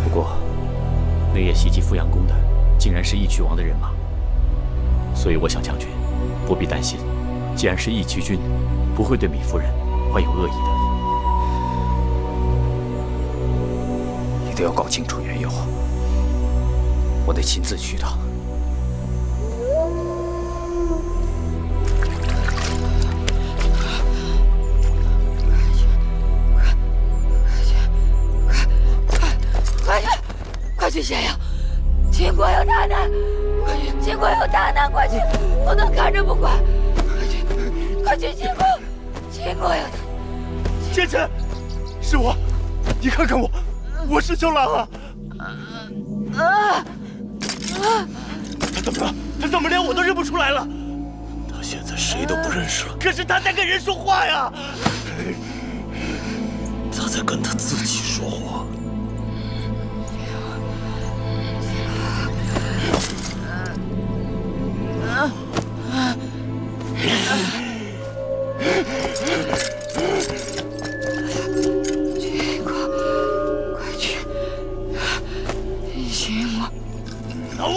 不过，那夜袭击富阳宫的竟然是义渠王的人马，所以我想将军不必担心，既然是义渠君，不会对米夫人怀有恶意的。一定要搞清楚缘由，我得亲自去一趟。 快去咸阳！秦国有大难！快去！秦国有大难！快去！不能看着不管！快去！快去！秦国！秦国有大难！姐姐，是我，你看看我，我是秋郎啊！他怎么了？他怎么连我都认不出来了？他现在谁都不认识了。可是他在跟人说话呀！他在跟他自己说话。 秦国，快去！秦国，老吴，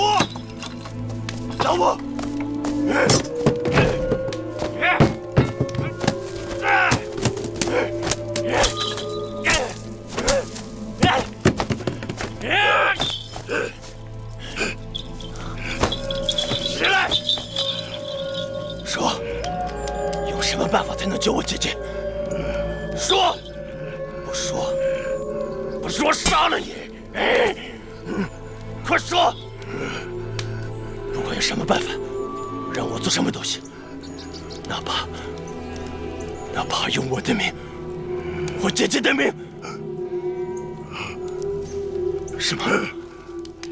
老吴，起来！说，有什么办法才能救我姐姐？说，不说，不说杀了你！快说！不管有什么办法，让我做什么都行，哪怕用我的命，我姐姐的命。是吗？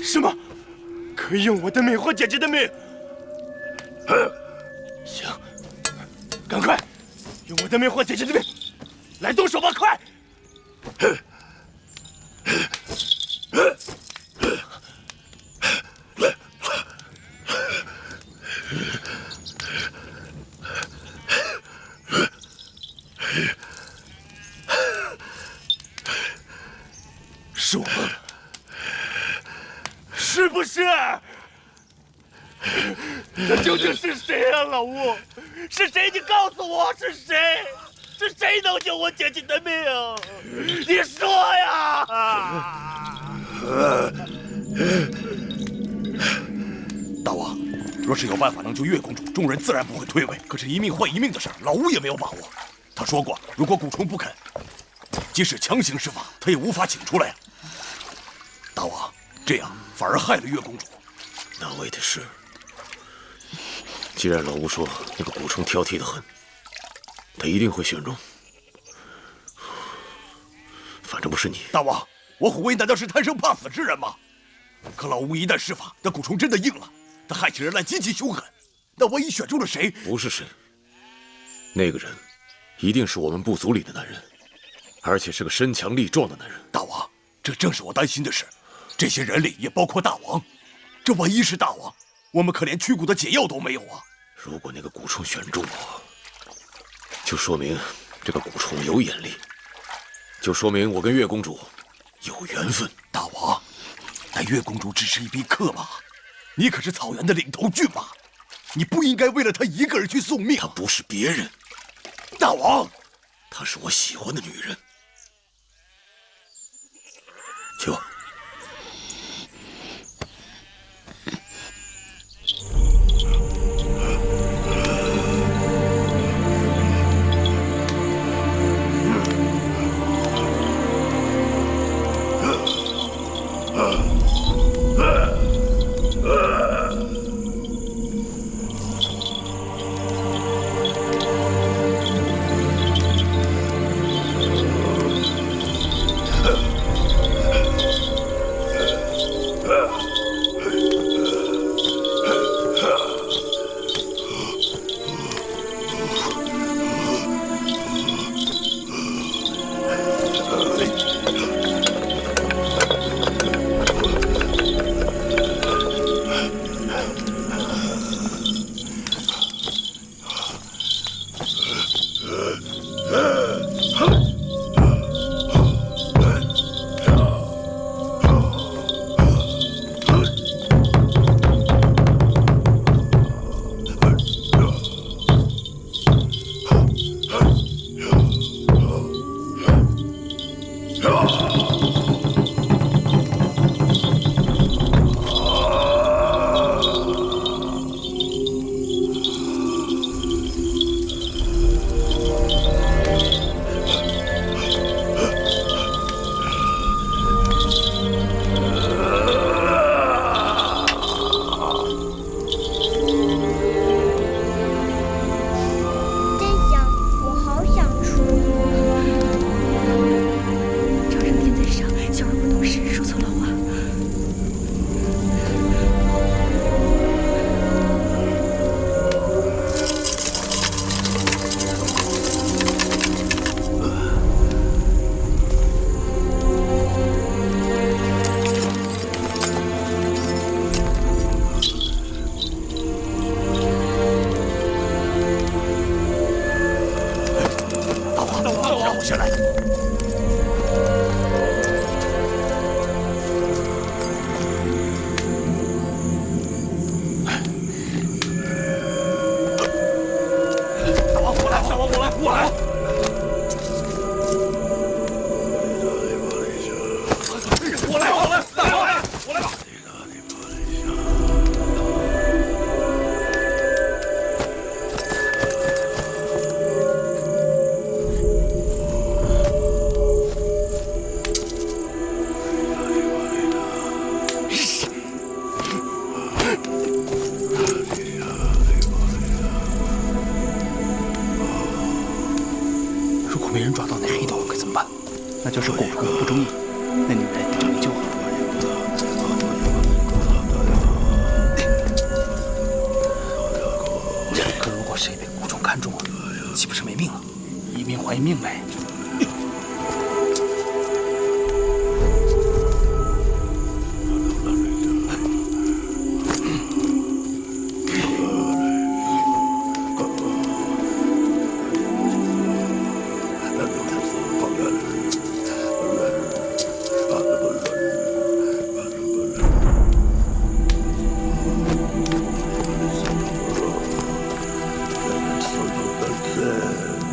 是吗？可以用我的命换姐姐的命？行，赶快用我的命换姐姐的命，来动手吧，快！是我吗？是不是？他究竟是谁啊，老吴？是谁？你告诉我是谁？是谁能救我姐姐的命？你说呀！大王，若是有办法能救月公主，众人自然不会推诿。可是，一命换一命的事儿，老吴也没有把握。他说过，如果古虫不肯，即使强行施法，他也无法请出来呀。大王，这样反而害了月公主。那为的是，既然老吴说那个古虫挑剔的很，他一定会选中。反正不是你。大王，我虎威难道是贪生怕死之人吗？可老吴一旦施法，那古虫真的硬了，他害起人来极其凶狠。那万一选中了谁？不是谁，那个人一定是我们部族里的男人，而且是个身强力壮的男人。大王，这正是我担心的事。这些人里也包括大王，这万一是大王，我们可连驱蛊的解药都没有啊！如果那个蛊虫选中我，就说明这个蛊虫有眼力，就说明我跟月公主有缘分。大王，但月公主只是一匹克马，你可是草原的领头骏马，你不应该为了她一个人去送命。她不是别人，大王，她是我喜欢的女人。去吧。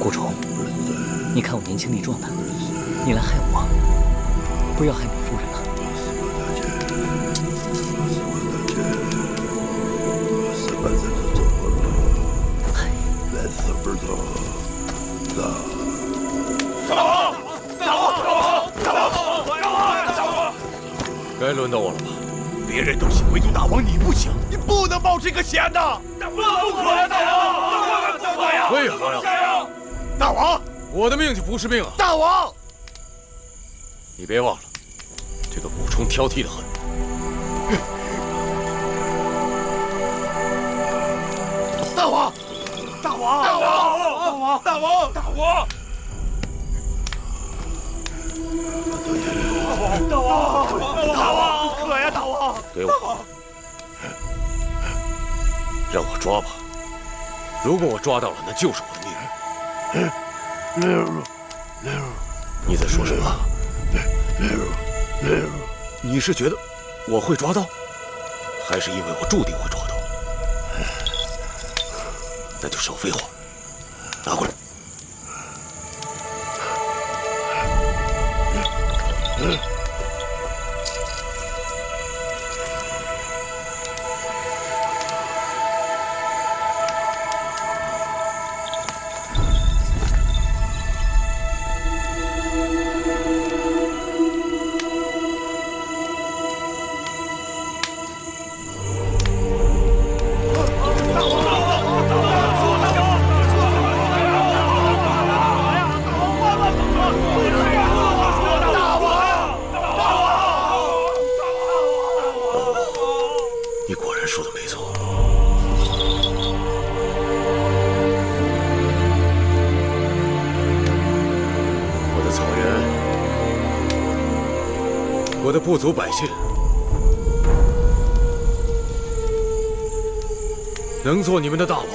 顾虫，你看我年轻力壮的，你来害我，不要害你夫人了。该轮到我了吧？别人都行，唯独大王你不行，你不能冒这个险呐！不可呀，大王！不可呀！为何呀？大王，我的命就不是命啊！大王，你别忘了，这个古虫挑剔的很。大王，大王，大王，大王，大王！大王，不可呀，大王！给我，让我抓吧。如果我抓到了，那就是我的命。你在说什么？你是觉得我会抓到，还是因为我注定会抓到？那就少废话，拿过来。我的部族百姓能做你们的大王，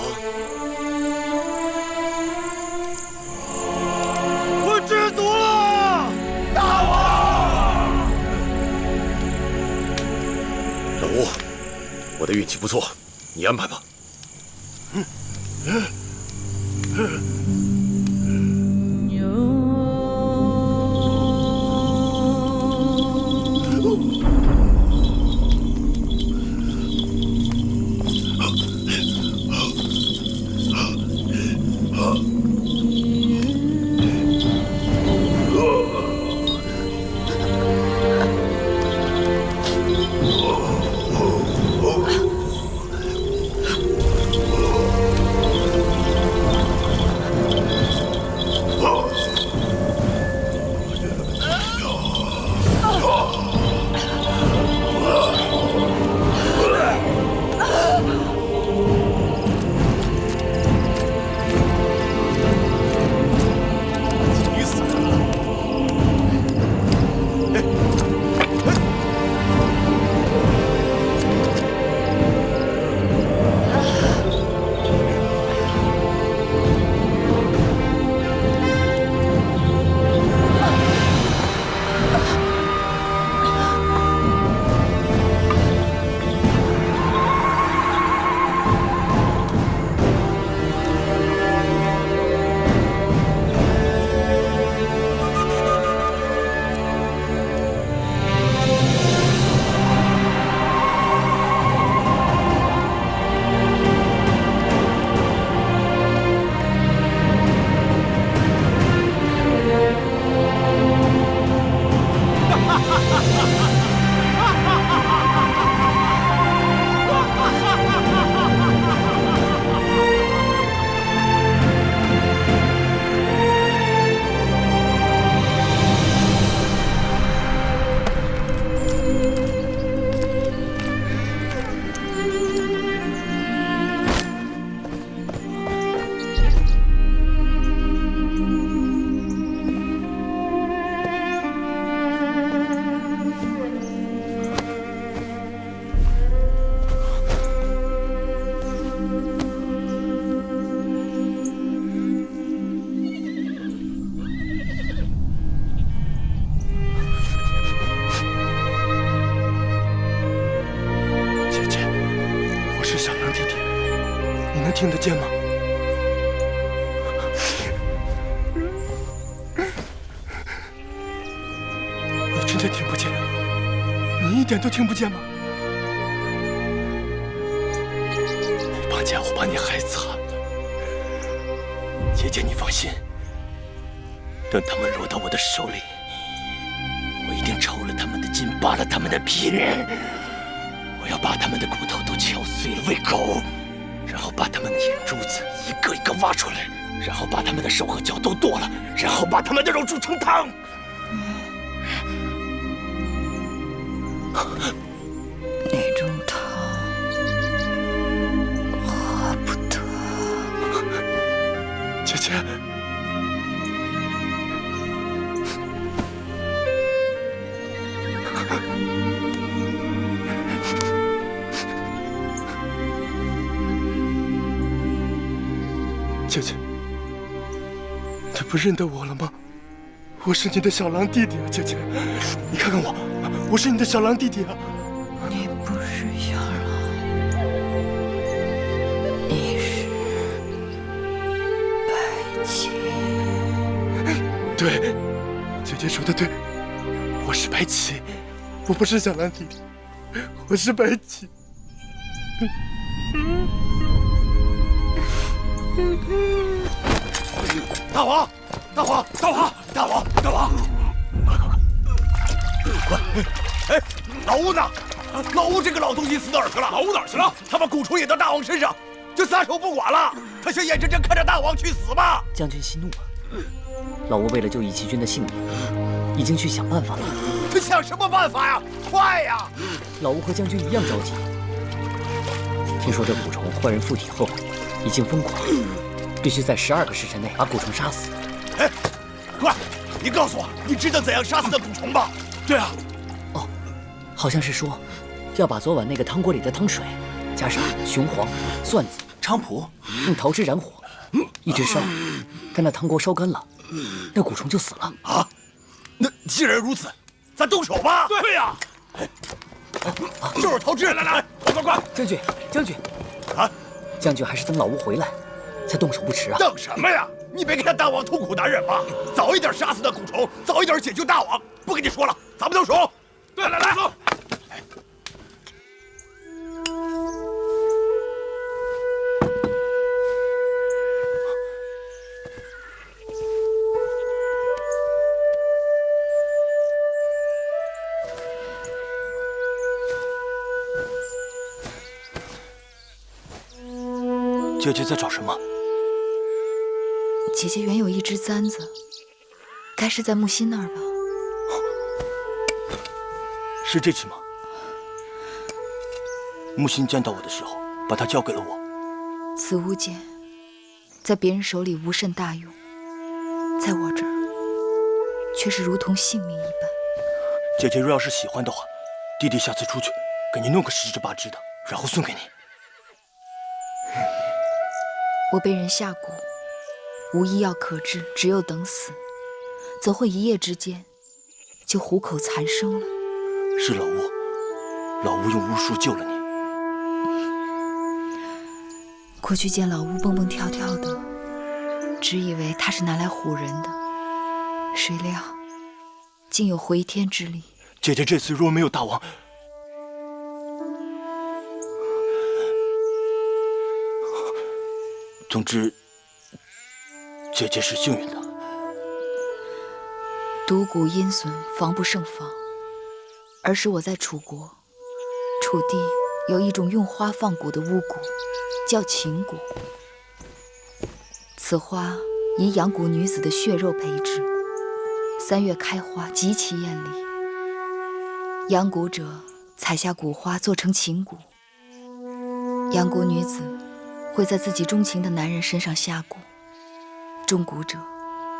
我知足了，大王。老吴，我的运气不错，你安排吧。听得见吗？你真的听不见？你一点都听不见吗？那帮家伙把你害惨了。姐姐，你放心，等他们落到我的手里，我一定抽了他们的筋，扒了他们的皮，我要把他们的骨头都敲碎了喂狗。 然后把他们的眼珠子一个一个挖出来，然后把他们的手和脚都剁了，然后把他们的肉煮成汤。那种汤喝不得。姐姐，姐姐，你不认得我了吗？我是你的小狼弟弟啊，姐姐，你看看我，我是你的小狼弟弟啊。你不是小狼，你是白起。对，姐姐说的对，我是白起，我不是小狼弟弟，我是白起。大王，大王，大王，大王，大王，快！哎，老吴呢？老吴这个老东西死哪儿去了？老吴哪儿去了？他把蛊虫引到大王身上，就撒手不管了。他想眼睁睁看着大王去死吗？将军息怒吧。老吴为了救义齐军的性命，已经去想办法了。他想什么办法呀？快呀！老吴和将军一样着急。听说这蛊虫换人附体后，已经疯狂。 必须在12个时辰内把蛊虫杀死。哎，快！你告诉我，你知道怎样杀死那蛊虫吗？对啊。哦，好像是说，要把昨晚那个汤锅里的汤水，加上雄黄、蒜子、菖蒲，用桃汁燃火，一直烧，等那汤锅烧干了，那蛊虫就死了。啊？那既然如此，咱动手吧。对呀。就是桃汁，来，快！将军，将军，啊，将军还是等老吴回来。 才动手不迟啊！等什么呀？你别看大王痛苦难忍吗？早一点杀死那蛊虫，早一点解救大王。不跟你说了，咱们动手。对，来，走。姐姐在找什么？ 姐姐原有一只簪子，该是在木心那儿吧？是这只吗？木心见到我的时候，把它交给了我。此物件，在别人手里无甚大用，在我这儿，却是如同性命一般。姐姐若要是喜欢的话，弟弟下次出去给你弄个10只8只的，然后送给你。我被人下蛊。 无医药可治，只有等死，怎会一夜之间就虎口残生了？是老吴，老吴用巫术救了你。过去见老吴蹦蹦跳跳的，只以为他是拿来唬人的，谁料竟有回天之力。姐姐这次若没有大王，总之。 姐姐是幸运的。毒蛊阴损，防不胜防。而是我在楚国，楚地有一种用花放蛊的巫蛊，叫秦蛊。此花以阳谷女子的血肉培植，3月开花，极其艳丽。阳谷者采下蛊花做成秦蛊，阳谷女子会在自己钟情的男人身上下蛊，中蛊者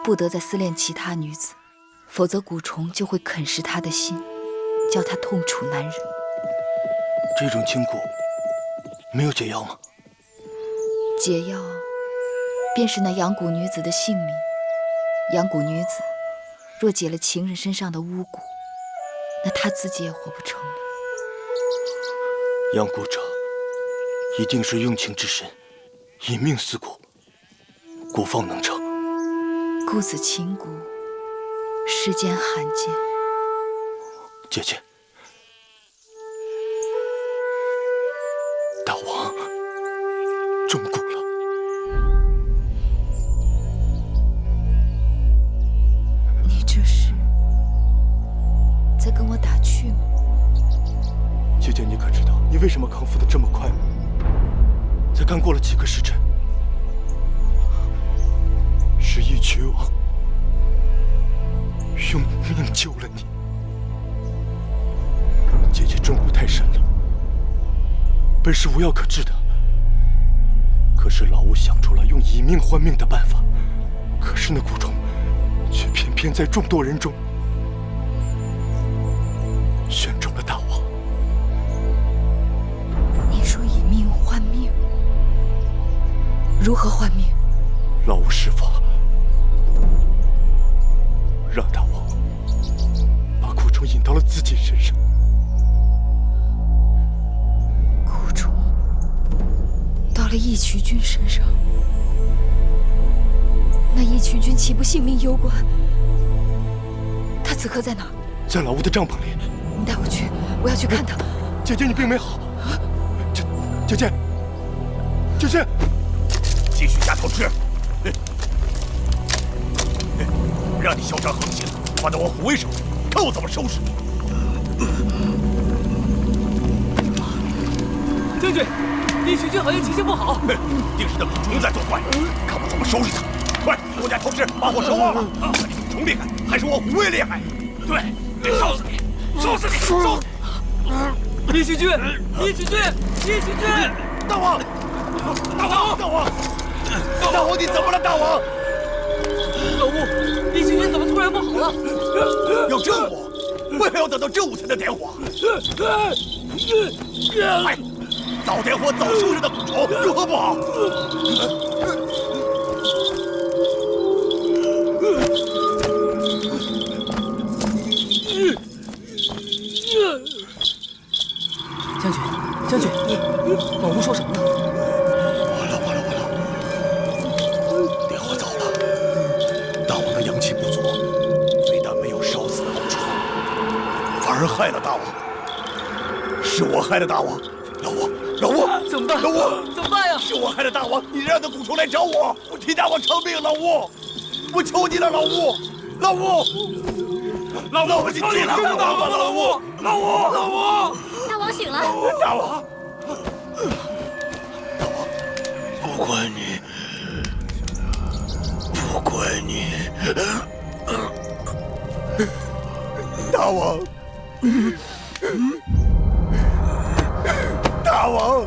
不得再思恋其他女子，否则蛊虫就会啃食她的心，叫她痛楚难忍。这种情蛊没有解药吗？解药便是那阳谷女子的性命。阳谷女子若解了情人身上的巫蛊，那她自己也活不成了。养蛊者一定是用情之神，以命饲蛊，蛊方能成。故此秦蛊世间罕见。姐姐，大王中蛊了。你这是在跟我打趣吗？姐姐，你可知道你为什么康复的这么快吗？才刚过了几个时辰，是义渠王用命救了你。姐姐中蛊太深了，本是无药可治的，可是老吴想出了用以命换命的办法，可是那蛊虫却偏偏在众多人中选中了大王。你说以命换命，如何换命？老吴施法，让大王把蛊虫引到了自己身上。蛊虫到了义渠君身上，那义渠君岂不性命攸关？他此刻在哪儿？在老吴的帐篷里。你带我去，我要去看他。姐姐，你病没好。姐姐，姐姐，继续下头吃，让你嚣张横行，放到我虎威手里，看我怎么收拾你！将军，义渠君好像情绪不好。定是那蛊虫在作怪，看我怎么收拾他！快，国家头师把我收忘了！看你蛊虫厉害，还是我虎威厉害？对，得烧死你，烧死你，烧死你！义渠君，义渠君，义渠君！大王，大王，大王，大王，你怎么了，大王？老吴，义渠君怎么突然不好了？要正午，为何要等到正午才能点火？哎，早点火早收拾那蛊虫，如何不好？将军，老吴说什么呢？完了！点火早了，大王的阳气不足，非但没有烧死那蛊虫，反而害了大王。是我害了大王，老吴，怎么办？老吴，怎么办呀？是我害了大王，你让那蛊虫来找我，我替大王偿命，老吴，我求你了，老吴，我求你了，大王，老吴，大王醒了，大王，不怪你，大王，大王，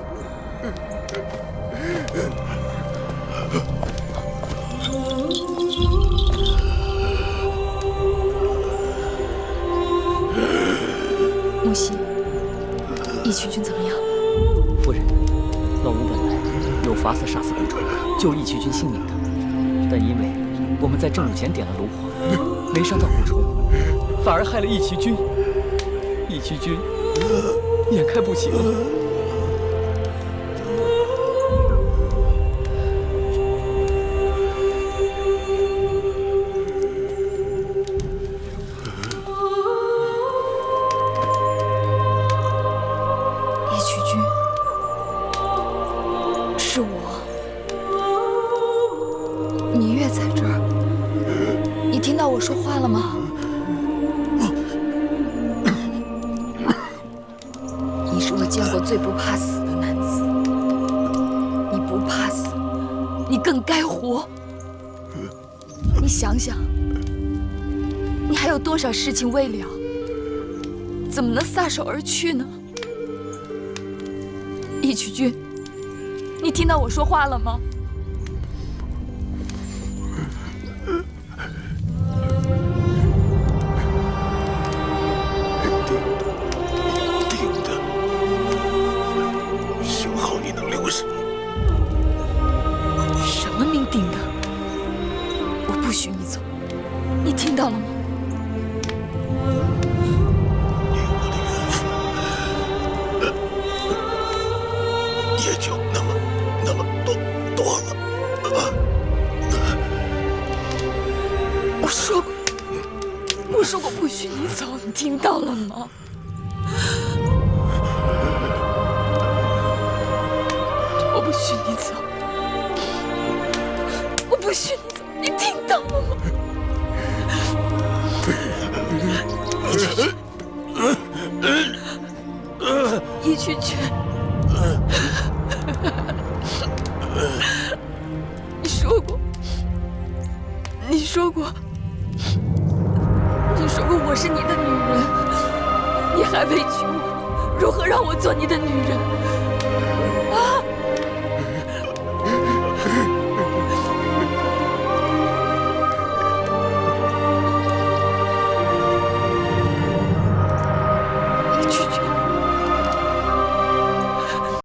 木西，义渠君怎么样？夫人，老吴本来有法子杀死蛊虫，救义渠君性命的，但因为我们在正午前点了炉火，没伤到蛊虫，反而害了义渠君。义渠君眼看不行了。我见过最不怕死的男子。你不怕死，你更该活。你想想，你还有多少事情未了？怎么能撒手而去呢？义渠君，你听到我说话了吗？定的，幸好你能留神。什么命定的？我不许你走，你听到了吗？也就那么多了。我说过不许你走，你听到了吗？我不许你走，我不许你走，你听到了吗？义渠君，你说过我是你的女人，你还委屈我，如何让我做你的女人？